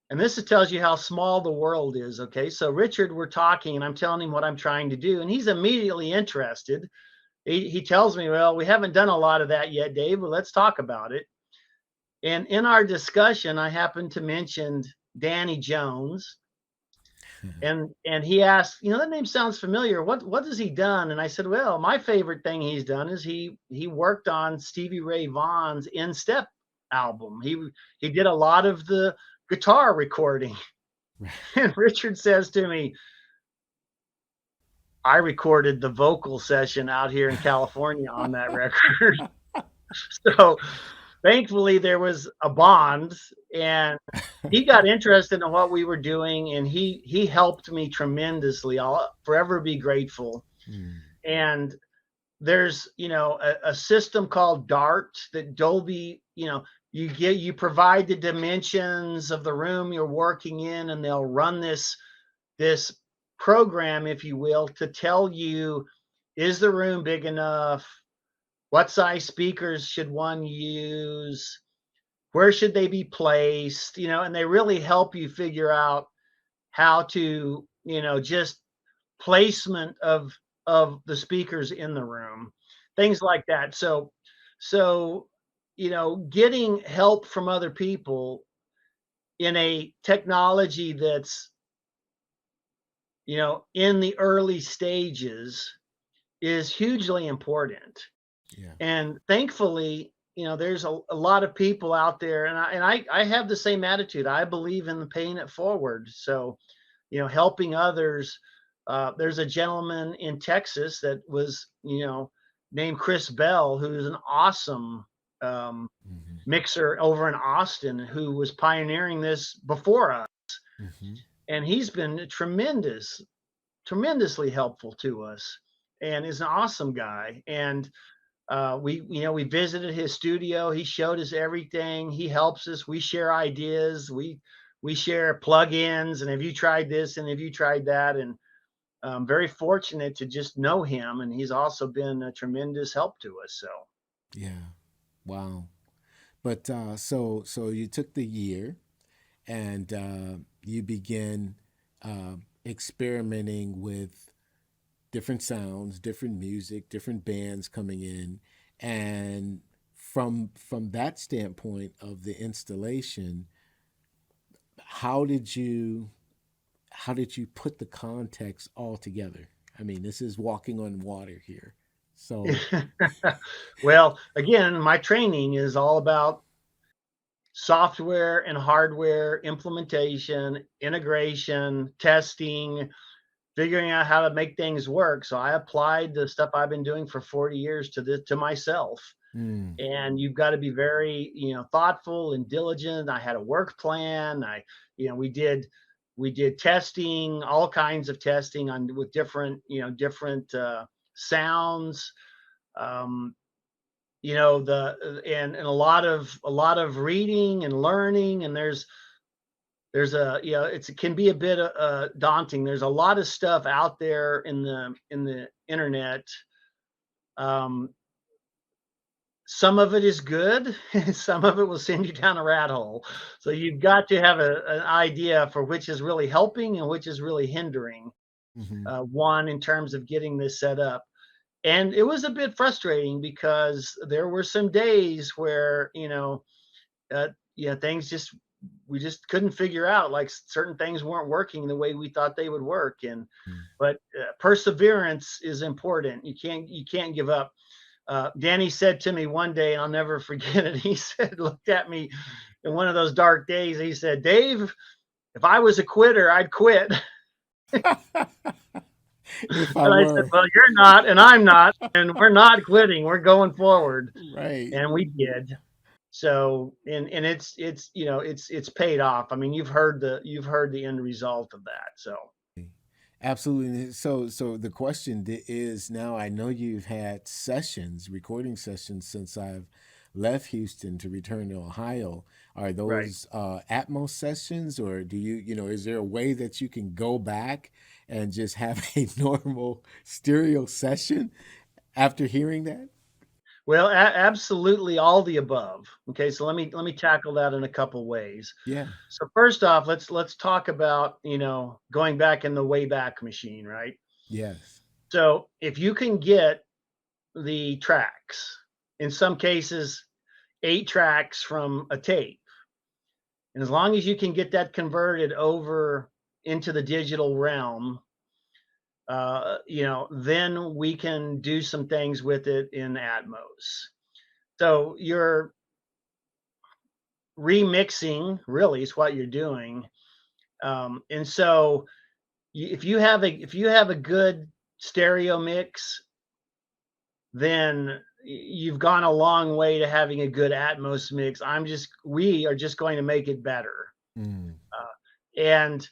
And this tells you how small the world is. Okay. So, Richard, we're talking, and I'm telling him what I'm trying to do. And he's immediately interested. He tells me, well, we haven't done a lot of that yet, Dave, but let's talk about it. And in our discussion, I happened to mention Danny Jones. And he asked, that name sounds familiar. What has he done? And I said, well, my favorite thing he's done is he worked on Stevie Ray Vaughan's In Step album. He did a lot of the guitar recording. And Richard says to me, I recorded the vocal session out here in California on that record. So thankfully there was a bond, and he got interested in what we were doing, and he helped me tremendously. I'll forever be grateful. Mm. And there's, a system called Dart that Dolby, you provide the dimensions of the room you're working in, and they'll run this program, if you will, to tell you, is the room big enough? What size speakers should one use? Where should they be placed? And they really help you figure out how to, just placement of the speakers in the room, things like that. So getting help from other people in a technology that's, in the early stages is hugely important. Yeah. And thankfully, there's a lot of people out there, and I have the same attitude. I believe in paying it forward. So, helping others. There's a gentleman in Texas that was, named Chris Bell, who's an awesome um, Hmm. mixer over in Austin, who was pioneering this before us, Hmm. and he's been tremendously helpful to us, and is an awesome guy. And we visited his studio. He showed us everything. He helps us. We share ideas. We share plugins. And have you tried this? And have you tried that? And I'm very fortunate to just know him. And he's also been a tremendous help to us. So Yeah. Wow. But so you took the year and you began experimenting with different sounds, different music, different bands coming in, and from that standpoint of the installation, how did you how did you put the context all together? I mean, this is walking on water here. So, well, again, my training is all about software and hardware implementation, integration, testing, figuring out how to make things work. So I applied the stuff I've been doing for 40 years to myself. mm, And you've got to be very, thoughtful and diligent. I had a work plan. We did testing, all kinds of testing on with different sounds. Um, and a lot of reading and learning, and there's it can be a bit daunting. There's a lot of stuff out there in the internet. um, some of it is good. Some of it will send you down a rat hole, so you've got to have an idea for which is really helping and which is really hindering, hmm, one, in terms of getting this set up. And it was a bit frustrating because there were some days where, things just we just couldn't figure out, like, certain things weren't working the way we thought they would work. And mm. but perseverance is important. You can't give up. Danny said to me one day, and I'll never forget it. He said, looked at me in one of those dark days. He said, Dave, if I was a quitter, I'd quit. If I And I said, were, well, you're not, and I'm not, and we're not quitting. We're going forward. right. And we did. So, and it's paid off. I mean, you've heard the end result of that. So Absolutely. So the question is now, I know you've had sessions, recording sessions since I've left Houston to return to Ohio. Are right. those Atmos sessions, or is there a way that you can go back and just have a normal stereo session after hearing that? Well, absolutely all the above. Okay, so let me tackle that in a couple ways. Yeah. So first off, let's talk about, going back in the Wayback Machine, right? Yes. So if you can get the tracks, in some cases 8 tracks from a tape, and as long as you can get that converted over into the digital realm, then we can do some things with it in Atmos. So you're remixing, really, is what you're doing. And so if you have a good stereo mix, then you've gone a long way to having a good Atmos mix. We are just going to make it better. Mm. And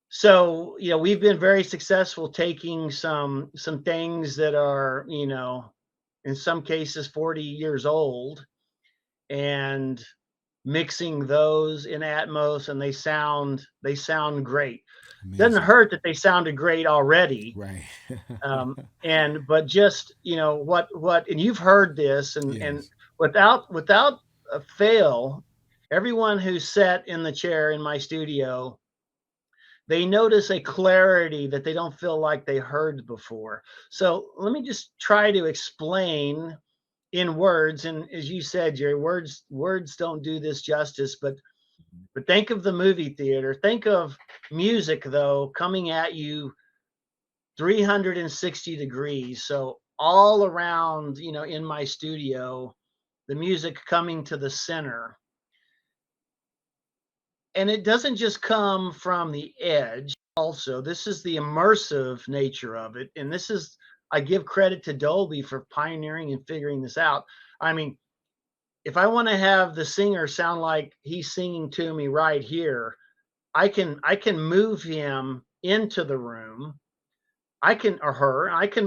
so, we've been very successful taking some things that are, in some cases 40 years old, and mixing those in Atmos, and they sound great. Doesn't Amazing. hurt that they sounded great already. Right. But just, what, and you've heard this, and Yes. without a fail, everyone who's sat in the chair in my studio, they notice a clarity that they don't feel like they heard before. So let me just try to explain in words. And as you said, Jerry, words don't do this justice. But think of the movie theater. Think of music, though, coming at you 360 degrees. So all around, in my studio, the music coming to the center. And it doesn't just come from the edge. Also, this is the immersive nature of it. And I give credit to Dolby for pioneering and figuring this out. I mean, if I want to have the singer sound like he's singing to me right here, I can move him into the room. I can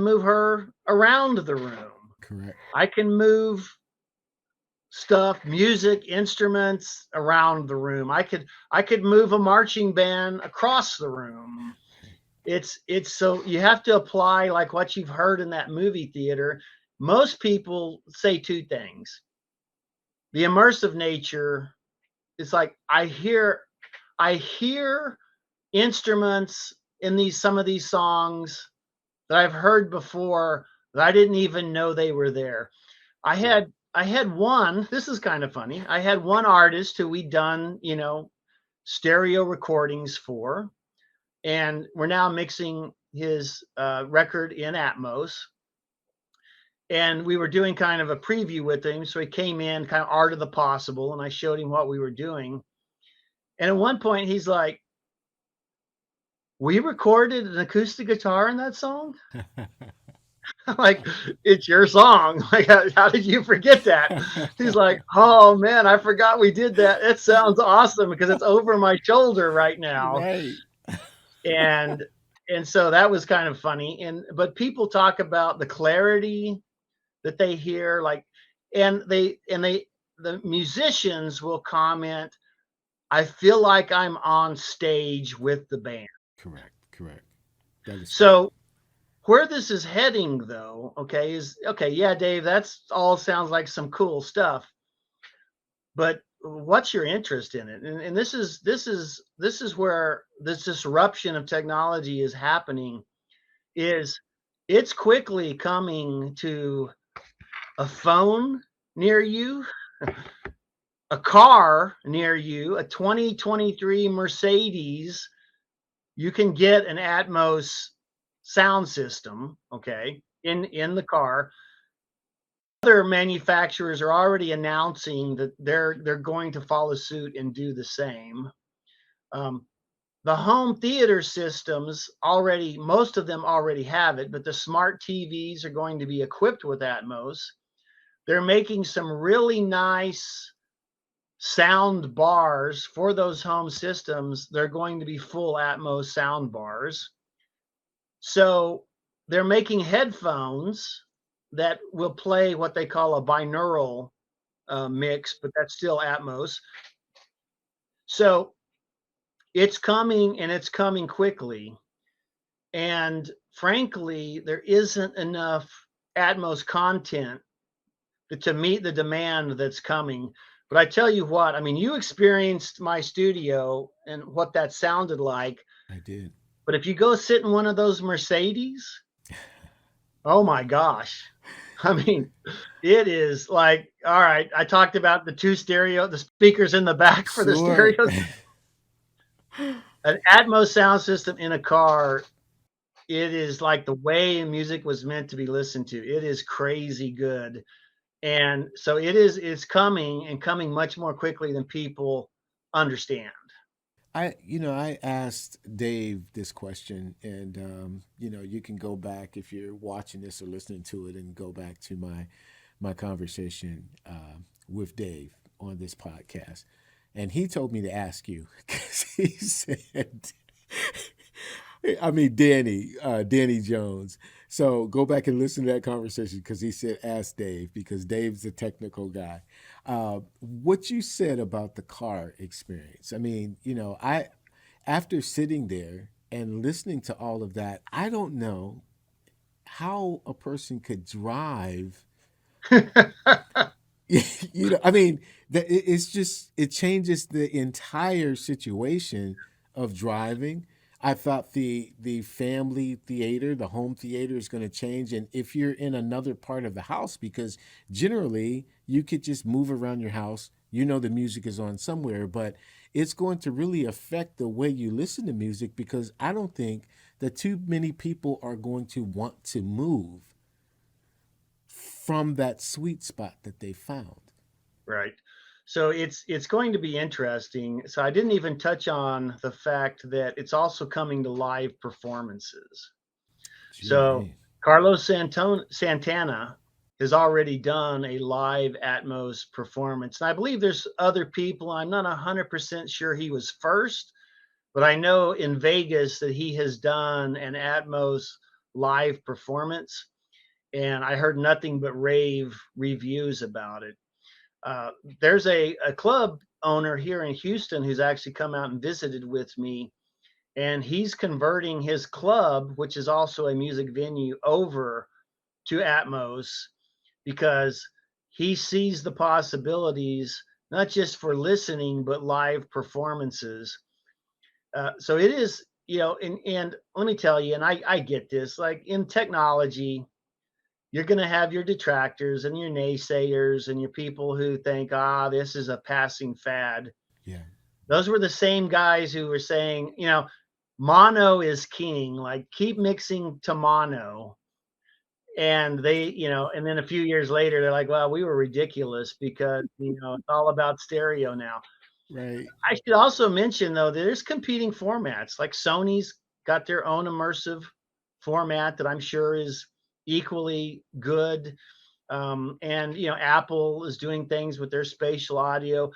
move her around the room. Correct. I can move stuff, music, instruments around the room. I could move a marching band across the room. It's so you have to apply like what you've heard in that movie theater. Most people say two things. The immersive nature is like I hear instruments in these some of these songs that I've heard before that I didn't even know they were there. I had one, this is kind of funny. I had one artist who we'd done, stereo recordings for, and we're now mixing his record in Atmos. And we were doing kind of a preview with him. So he came in kind of art of the possible, and I showed him what we were doing. And at one point, he's like, "We recorded an acoustic guitar in that song?" I'm like, "It's your song. Like, how did you forget that?" He's like, "Oh man, I forgot we did that. It sounds awesome because it's over my shoulder right now." Right. And and so that was kind of funny. But people talk about the clarity that they hear, like, and the musicians will comment, "I feel like I'm on stage with the band." Correct. Correct. That is correct. So where this is heading, though, okay, is okay. Yeah, Dave, that's all sounds like some cool stuff. But what's your interest in it? And this is where this disruption of technology is happening. Is it's quickly coming to a phone near you, a car near you, a 2023 Mercedes. You can get an Atmos sound system, okay, in the car. Other manufacturers are already announcing that they're going to follow suit and do the same. Um, the home theater systems already, most of them already have it, but the smart TVs are going to be equipped with Atmos. They're making some really nice sound bars for those home systems. They're going to be full Atmos sound bars. So they're making headphones that will play what they call a binaural mix, but that's still Atmos. So it's coming, and it's coming quickly. And frankly, there isn't enough Atmos content to meet the demand that's coming. But I tell you what, I mean, you experienced my studio and what that sounded like. I did. But if you go sit in one of those Mercedes, oh my gosh. I mean, it is like, all right, I talked about the speakers in the back for the Sure. stereo. An Atmos sound system in a car, it is like the way music was meant to be listened to. It is crazy good. And so it's coming, and coming much more quickly than people understand. I asked Dave this question, and you can go back if you're watching this or listening to it, and go back to my conversation with Dave on this podcast, and he told me to ask you because he said, I mean Danny Jones. So go back and listen to that conversation because he said ask Dave because Dave's a technical guy. What you said about the car experience. I mean, I after sitting there and listening to all of that, I don't know how a person could drive. I mean, it's just it changes the entire situation of driving. I thought the family theater, the home theater is going to change, and if you're in another part of the house, because generally you could just move around your house, the music is on somewhere, but it's going to really affect the way you listen to music because I don't think that too many people are going to want to move from that sweet spot that they found. Right. So it's going to be interesting. So I didn't even touch on the fact that it's also coming to live performances. Gee, So man. Santana has already done a live Atmos performance. And I believe there's other people. I'm not 100% sure he was first, but I know in Vegas that he has done an Atmos live performance. And I heard nothing but rave reviews about it. Uh, there's a club owner here in Houston who's actually come out and visited with me, and he's converting his club, which is also a music venue, over to Atmos because he sees the possibilities not just for listening but live performances. So it is, and let me tell you, and I get this, like in technology, you're going to have your detractors and your naysayers and your people who think, this is a passing fad. Yeah. Those were the same guys who were saying, mono is king, like keep mixing to mono. And and then a few years later, they're like, well, we were ridiculous because, it's all about stereo now. Right. I should also mention, though, there's competing formats. Like Sony's got their own immersive format that I'm sure is equally good. And Apple is doing things with their spatial audio.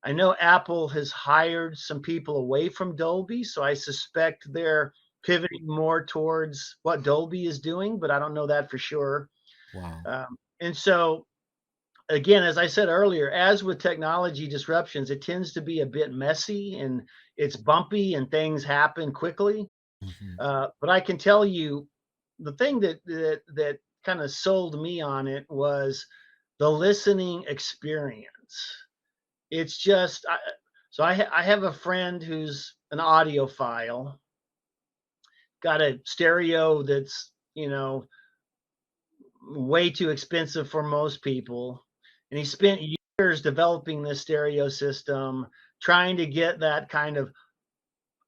I know Apple has hired some people away from Dolby, so I suspect they're pivoting more towards what Dolby is doing, but I don't know that for sure. Wow. And so, again, as I said earlier, as with technology disruptions, it tends to be a bit messy and it's bumpy and things happen quickly. Hmm. But I can tell you, the thing that kind of sold me on it was the listening experience. It's just I have a friend who's an audiophile, got a stereo that's way too expensive for most people, and he spent years developing this stereo system, trying to get that kind of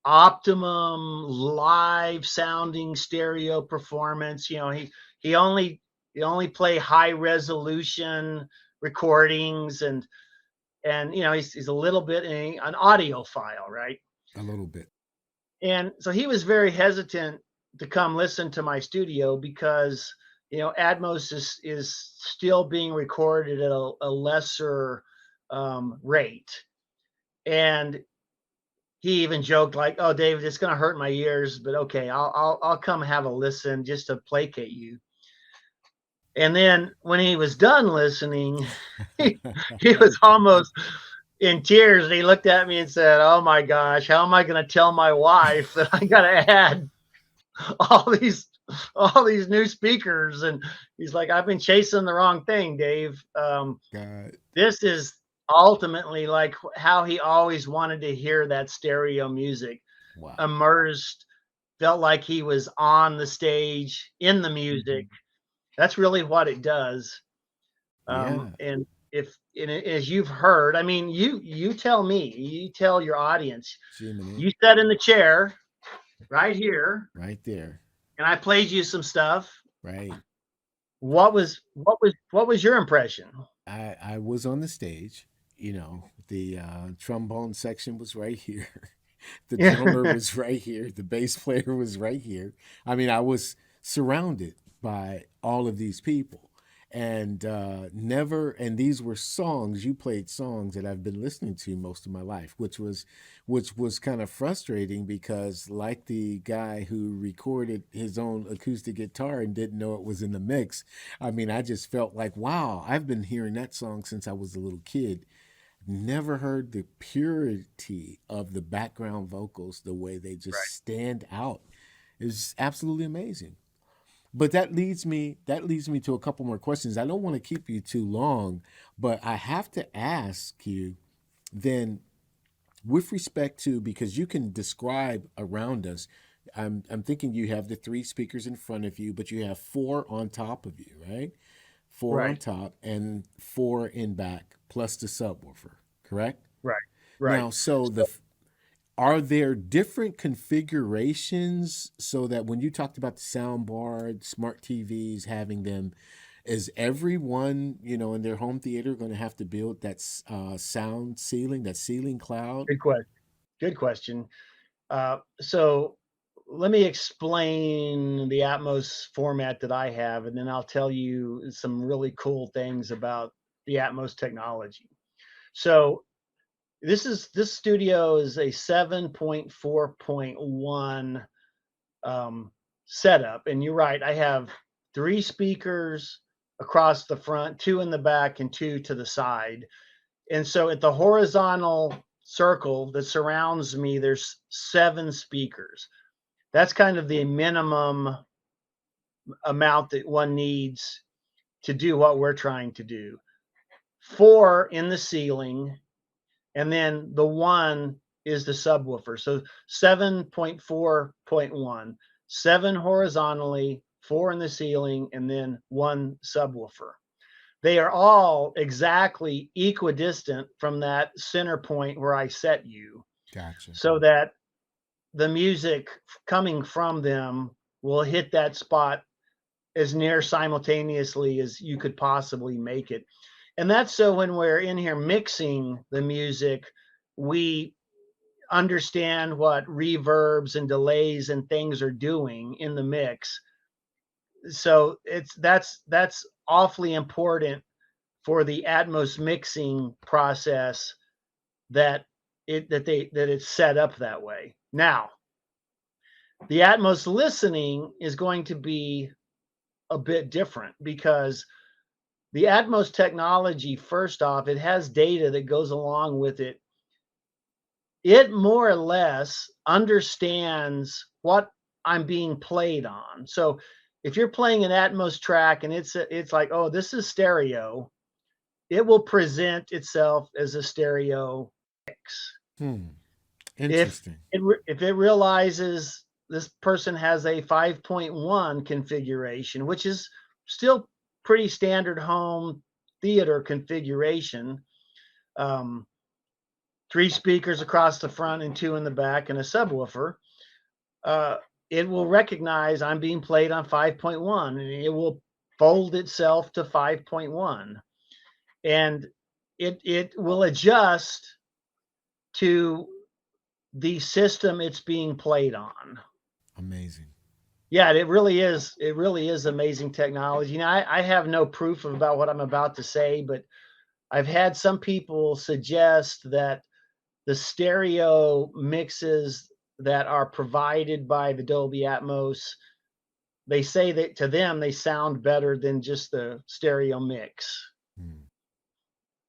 optimum live sounding stereo performance. He only play high resolution recordings, and he's a little bit an audiophile, right? A little bit. And so he was very hesitant to come listen to my studio because Atmos is still being recorded at a lesser rate. And he even joked like, "Oh, David, it's going to hurt my ears, but okay, I'll come have a listen just to placate you." And then when he was done listening, he was almost in tears. And he looked at me and said, "Oh my gosh, how am I going to tell my wife that I got to add all these all these new speakers?" And he's like, "I've been chasing the wrong thing, Dave. God. This is ultimately like how he always wanted to hear that stereo music, Wow. immersed, felt like he was on the stage in the music. That's really what it does. Yeah. And as you've heard, I mean, you tell me, you tell your audience, Jiminy. you sat in the chair right here, Right there. and I played you some stuff. Right. What was your impression? I was on the stage. The trombone section was right here. The drummer Yeah. was right here. The bass player was right here. I mean, I was surrounded by all of these people. And never, and these were songs, you played songs that I've been listening to most of my life, which was kind of frustrating because, like the guy who recorded his own acoustic guitar and didn't know it was in the mix, I mean, I just felt like, wow, I've been hearing that song since I was a little kid. Never heard the purity of the background vocals, the way they just Right. stand out. It's absolutely amazing. But that leads me to a couple more questions. I don't want to keep you too long, but I have to ask you then, with respect to, because you can describe around us. I'm thinking you have the three speakers in front of you, but you have four on top of you, right? Four on Right. top and four in back, plus the subwoofer, correct? Right. Right. Now, so So are there different configurations so that when you talked about the sound bar, smart TVs, having them, is everyone, in their home theater going to have to build that sound ceiling, that ceiling cloud? good question. Good question. So let me explain the Atmos format that I have, and then I'll tell you some really cool things about the Atmos technology. So this studio is a 7.4.1 setup, and you're right. I have three speakers across the front, two in the back, and two to the side. And so at the horizontal circle that surrounds me, there's seven speakers. That's kind of the minimum amount that one needs to do what we're trying to do. Four in the ceiling, and then the one is the subwoofer. So 7.4.1, seven horizontally, four in the ceiling, and then one subwoofer. They are all exactly equidistant from that center point where I set you, Gotcha. so that the music coming from them will hit that spot as near simultaneously as you could possibly make it. And that's so when we're in here mixing the music, we understand what reverbs and delays and things are doing in the mix. So that's awfully important for the Atmos mixing process, that it's set up that way. Now, the Atmos listening is going to be a bit different because the Atmos technology, first off, it has data that goes along with it. It more or less understands what I'm being played on. So if you're playing an Atmos track and it's like, oh, this is stereo, it will present itself as a stereo mix. Hmm. If Interesting. if it realizes this person has a 5.1 configuration, which is still pretty standard home theater configuration, um, three speakers across the front and two in the back, and a subwoofer, uh, it will recognize I'm being played on 5.1, and it will fold itself to 5.1, and it will adjust to the system it's being played on. Amazing. Yeah, it really is. It really is amazing technology. Now, I have no proof about what I'm about to say, but I've had some people suggest that the stereo mixes that are provided by the Dolby Atmos, they say that to them they sound better than just the stereo mix. Hmm.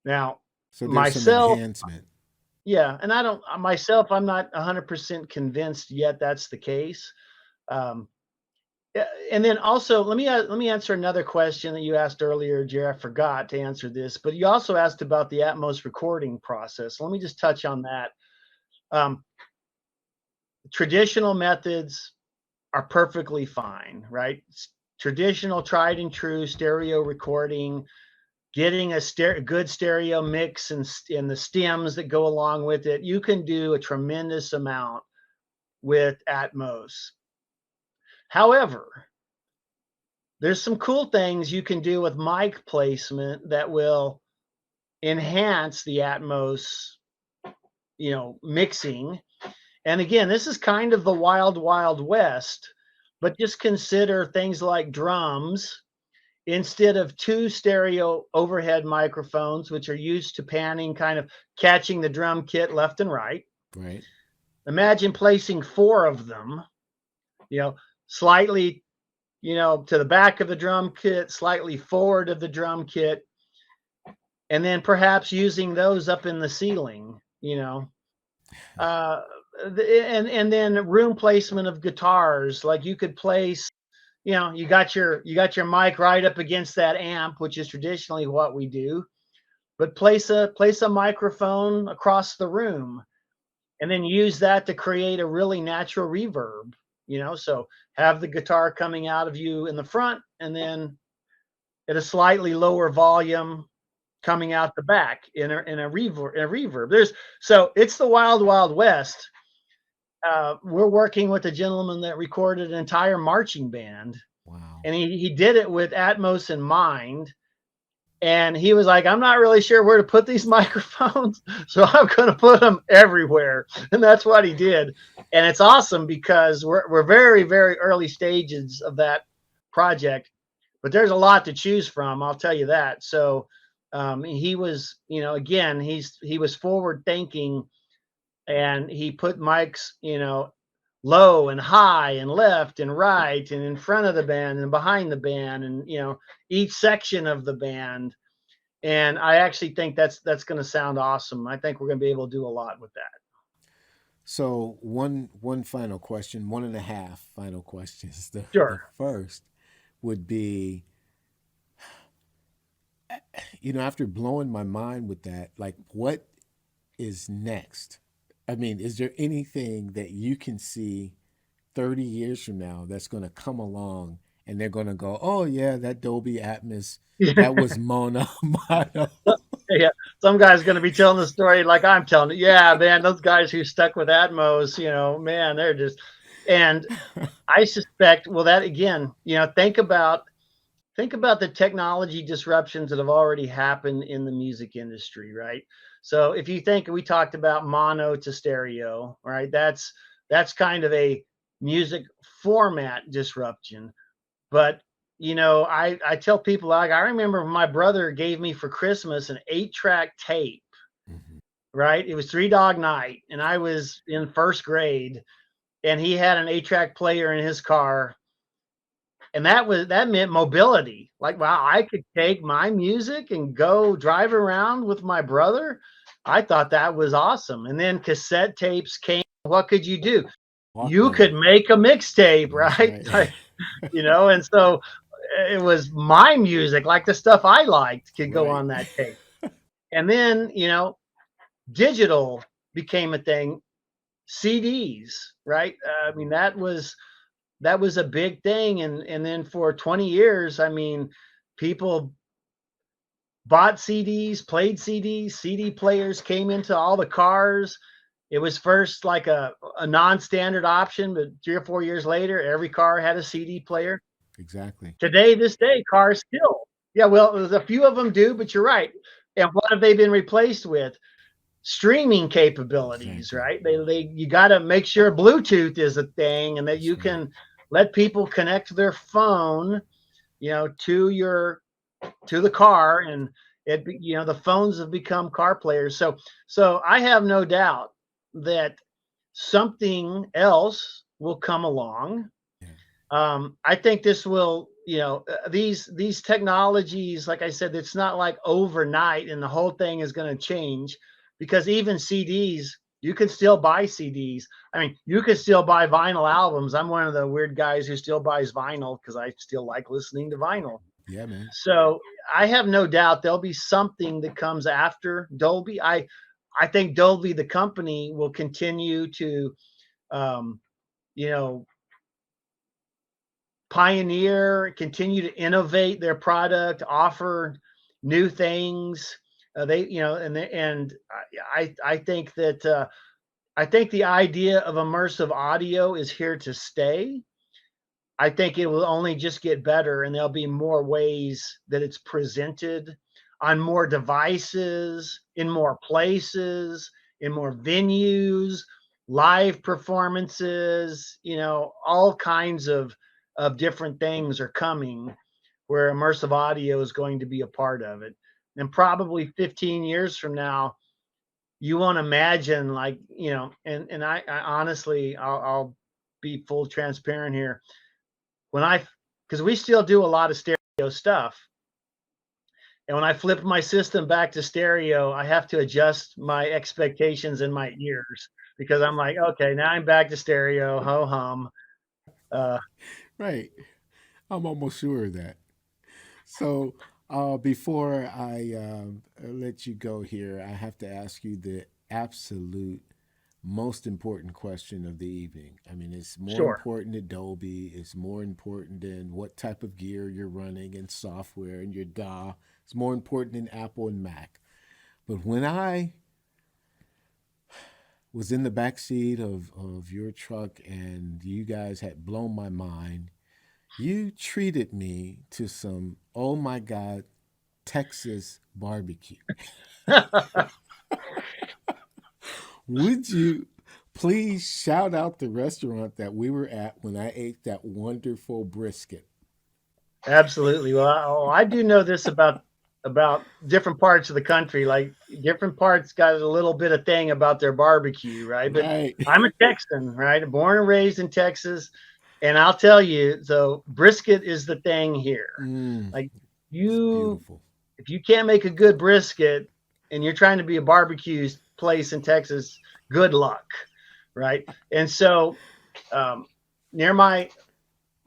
Now, So there's some myself, enhancement. yeah, and I don't myself, I'm not 100% convinced yet that's the case. Um, Yeah, and then also let me answer another question that you asked earlier, Jerry. I forgot to answer this, but you also asked about the Atmos recording process. Let me just touch on that. Um, Traditional methods are perfectly fine, right? Traditional, tried and true stereo recording, getting a good stereo mix and the stems that go along with it. You can do a tremendous amount with Atmos. However, there's some cool things you can do with mic placement that will enhance the Atmos, mixing. And again, this is kind of the wild, wild west, but just consider things like drums. Instead of two stereo overhead microphones, which are used to panning, kind of catching the drum kit left and right, Right. imagine placing four of them, you know, slightly, to the back of the drum kit, slightly forward of the drum kit, and then perhaps using those up in the ceiling, uh, and then room placement of guitars. Like you could place, you got your mic right up against that amp, which is traditionally what we do, but place a microphone across the room, and then use that to create a really natural reverb. So have the guitar coming out of you in the front, and then at a slightly lower volume coming out the back in a reverb. So it's the wild, wild west. We're working with a gentleman that recorded an entire marching band, Wow. and he did it with Atmos in mind. And he was like, I'm not really sure where to put these microphones, so I'm going to put them everywhere. And that's what he did. And it's awesome because we're very, very early stages of that project, but there's a lot to choose from. I'll tell you that. So he was, again, he was forward thinking, and he put mics, low and high and left and right and in front of the band and behind the band, and each section of the band. And I actually think that's going to sound awesome. I think we're going to be able to do a lot with that. So one final question, one and a half final questions. The Sure. first would be, after blowing my mind with that, like what is next? I mean, is there anything that you can see 30 years from now that's going to come along and they're going to go, oh, yeah, that Dolby Atmos, that was mono. Yeah, some guy's going to be telling the story like I'm telling it. Yeah, man, those guys who stuck with Atmos, man, they're just. And I suspect, well, that again, think about the technology disruptions that have already happened in the music industry, right? So if you think, we talked about mono to stereo, right? That's kind of a music format disruption. But I tell people, like, I remember my brother gave me for Christmas an 8-track tape, Mhm. right? It was Three Dog Night, and I was in first grade, and he had an 8-track player in his car, and that meant mobility. Like, wow, I could take my music and go drive around with my brother. I thought that was awesome. And then cassette tapes came. What could you do? You Walkman. could make a mixtape, That's right? right. Like, and so it was my music, like the stuff I liked, could go Right. on that tape. And then, digital became a thing. CDs, right? I mean, that was a big thing. And then for 20 years, I mean, people bought CDs, played CDs, CD players came into all the cars. It was first like a non-standard option, but 3 or 4 years later, every car had a CD player. Exactly. This day, cars still. Yeah, well, there's a few of them do, but you're right. And what have they been replaced with? Streaming capabilities, Exactly. right? You got to make sure Bluetooth is a thing, and that That's you right. can let people connect their phone, to the car, and the phones have become car players. So I have no doubt that something else will come along. Yeah. I think this will, these technologies, like I said, it's not like overnight and the whole thing is going to change, because even CDs, you can still buy CDs. I mean, you can still buy vinyl albums. I'm one of the weird guys who still buys vinyl because I still like listening to vinyl. Yeah, man. So I have no doubt there'll be something that comes after Dolby. I think Dolby, the company, will continue to, um, you know, pioneer, continue to innovate their product, offer new things. They, and I think that I think the idea of immersive audio is here to stay. I think it will only just get better, and there'll be more ways that it's presented on more devices, in more places, in more venues. live performances, all kinds of different things are coming where immersive audio is going to be a part of it. And probably 15 years from now, you won't imagine, like, and I honestly, I'll be full transparent here. When because we still do a lot of stereo stuff. And when I flip my system back to stereo, I have to adjust my expectations in my ears because I'm like, okay, now I'm back to stereo, ho hum. Uh, Right. I'm almost sure of that. So, before I let you go here, I have to ask you the absolute most important question of the evening. I mean, it's more sure. important than Dolby. It's more important than what type of gear you're running and software and your DAW. It's more important than Apple and Mac. But when I was in the back seat of your truck and you guys had blown my mind, you treated me to some, oh my God, Texas barbecue. Would you please shout out the restaurant that we were at when I ate that wonderful brisket? Absolutely. Well, I do know this about different parts of the country. Like, different parts got a little bit of thing about their barbecue, right? But Right. I'm a Texan, right? Born and raised in Texas, and I'll tell you, so brisket is the thing here. Mm, Like, it's you, beautiful. if you can't make a good brisket, and you're trying to be a barbecue place in Texas, good luck, right? And so, um, near my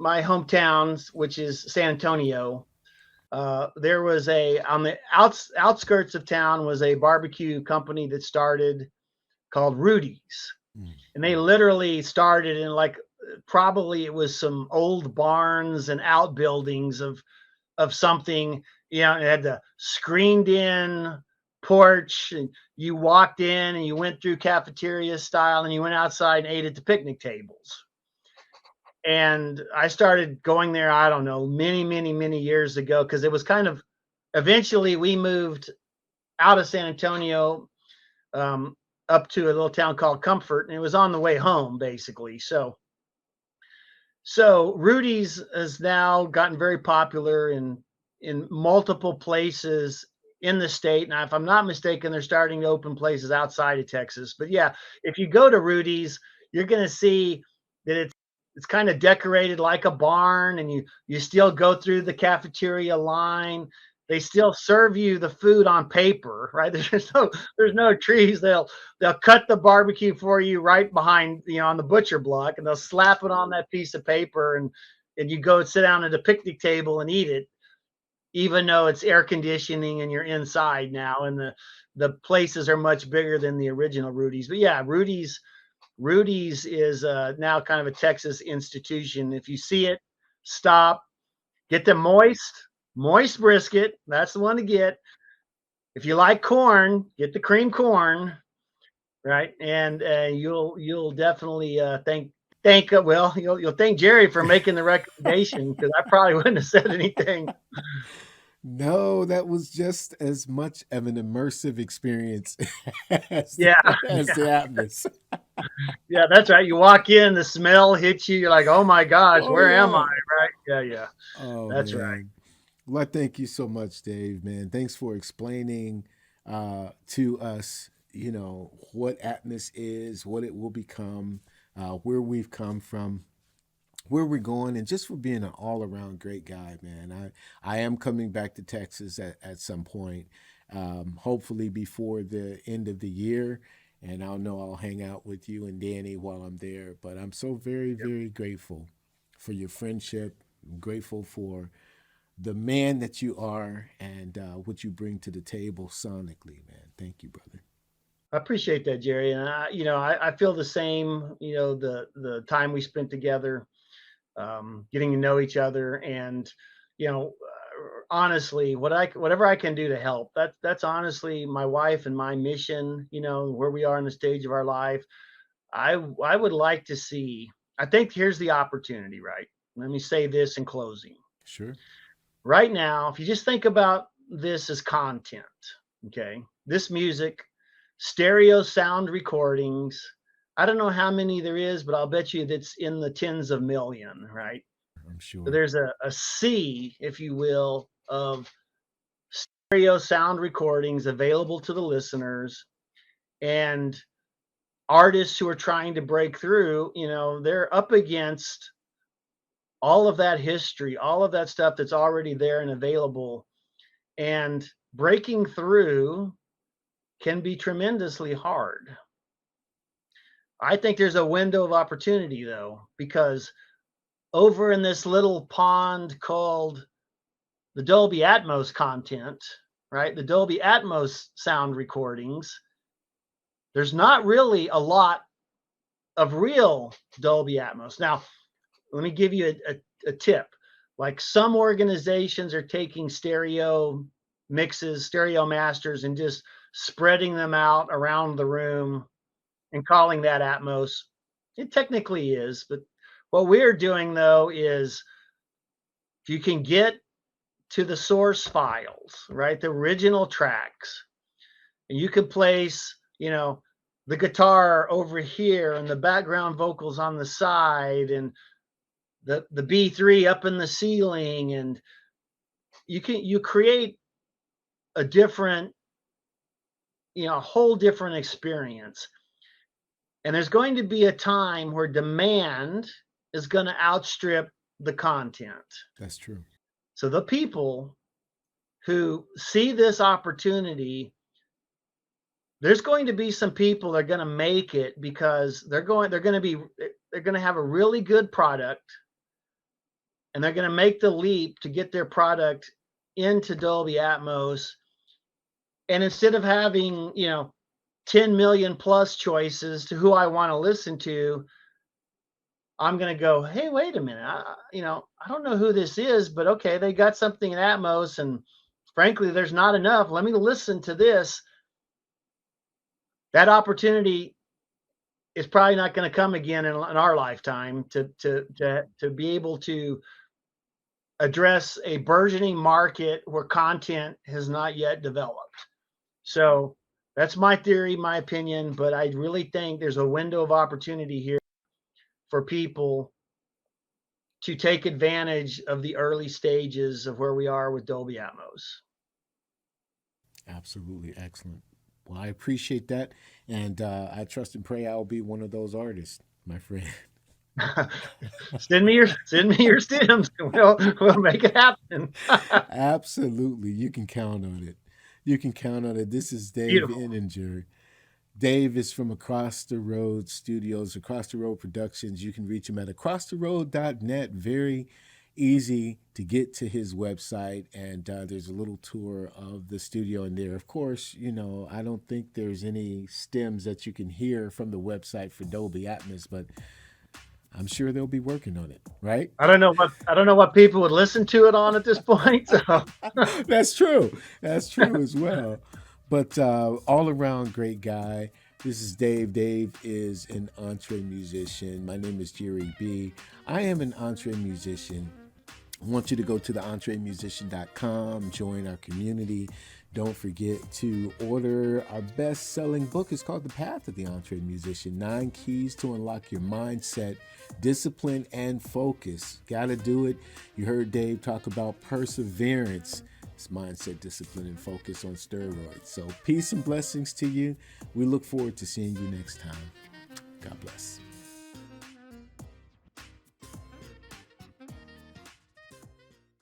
hometowns, which is San Antonio, there was on the outskirts of town was a barbecue company that started called Rudy's, Mm, and they literally started in, like, probably it was some old barns and outbuildings of something. It had the screened in porch, and you walked in and you went through cafeteria style and you went outside and ate at the picnic tables. And I started going there, I don't know, many, many, many years ago, because it was kind of, eventually we moved out of San Antonio, um, up to a little town called Comfort, and it was on the way home, basically. So Rudy's has now gotten very popular in multiple places in the state. Now, if I'm not mistaken, they're starting to open places outside of Texas. But yeah, if you go to Rudy's, you're going to see that it's kind of decorated like a barn, and you still go through the cafeteria line. They still serve you the food on paper, right? There's no trees. They'll cut the barbecue for you right behind, on the butcher block, and they'll slap it on that piece of paper, and you go sit down at a picnic table and eat it, even though it's air conditioning and you're inside now, and the places are much bigger than the original Rudy's. But yeah, Rudy's is now kind of a Texas institution. If you see it, stop, get the moist brisket. That's the one to get. If you like corn, get the cream corn, right? And you'll definitely thank well, you'll thank Jerry for making the recommendation, because I probably wouldn't have said anything. no, that was just as much of an immersive experience as Yeah, as the Atmos. yeah, that's right. You walk in, the smell hits you. You're like, oh my gosh, Oh where am I? yeah. Right? Yeah, yeah, Oh that's right. man. Well, thank you so much, Dave. Man, thanks for explaining to us, what Atmos is, what it will become, where we've come from, where we're going, and just for being an all-around great guy, man. I am coming back to Texas at some point, hopefully before the end of the year, and I'll know I'll hang out with you and Danny while I'm there. But I'm so very, Yep. very grateful for your friendship. I'm grateful for the man that you are and what you bring to the table sonically, man. Thank you, brother. I appreciate that, Jerry, and I feel the same. The time we spent together, getting to know each other, and honestly, whatever I can do to help. That's honestly my wife and my mission. Where we are in the stage of our life, I would like to see. I think here's the opportunity, right? Let me say this in closing. Sure. Right now, if you just think about this as content, okay, this music, stereo sound recordings, I don't know how many there is, but I'll bet you that's in the tens of million, right? I'm So sure. there's a sea, if you will, of stereo sound recordings available to the listeners, and artists who are trying to break through, they're up against all of that history, all of that stuff that's already there and available. And breaking through can be tremendously hard. I think there's a window of opportunity though, because over in this little pond called the Dolby Atmos content, right? The Dolby Atmos sound recordings, there's not really a lot of real Dolby Atmos. Now, let me give you a tip. Like some organizations are taking stereo mixes, stereo masters, and just spreading them out around the room and calling that Atmos. It technically is, but what we're doing though is if you can get to the source files, right, the original tracks, and you can place, the guitar over here and the background vocals on the side and the B3 up in the ceiling, and you create a different, a whole different experience. And there's going to be a time where demand is going to outstrip the content. That's true. So the people who see this opportunity, there's going to be some people that are going to make it because they're going to have a really good product, and they're going to make the leap to get their product into Dolby Atmos. And instead of having, 10 million plus choices to who I want to listen to, I'm going to go, hey, wait a minute. I don't know who this is, but okay, they got something in Atmos, and frankly, there's not enough. Let me listen to this. That opportunity is probably not going to come again in our lifetime to be able to address a burgeoning market where content has not yet developed. So that's my theory, my opinion, but I really think there's a window of opportunity here for people to take advantage of the early stages of where we are with Dolby Atmos. Absolutely excellent. Well, I appreciate that, and I trust and pray I'll be one of those artists, my friend. send me your stems. We'll make it happen. Absolutely, you can count on it. You can count on it. This is Dave Beautiful. Ehninger. Dave is from Across the Road Studios, Across the Road Productions. You can reach him at acrosstheroad.net. Very easy to get to his website, and there's a little tour of the studio in there. Of course, I don't think there's any stems that you can hear from the website for Dolby Atmos, but I'm sure they'll be working on it, right? I don't know what people would listen to it on at this point. So. That's true. That's true as well. But all around great guy. This is Dave. Dave is an EntreMusician. My name is Jerry B. I am an EntreMusician. I want you to go to the EntreMusician.com, join our community. Don't forget to order our best-selling book. It's called The Path of the EntreMusician, 9 Keys to Unlock Your Mindset, Discipline, and Focus. Gotta do it. You heard Dave talk about perseverance. It's mindset, discipline, and focus on steroids. So peace and blessings to you. We look forward to seeing you next time. God bless.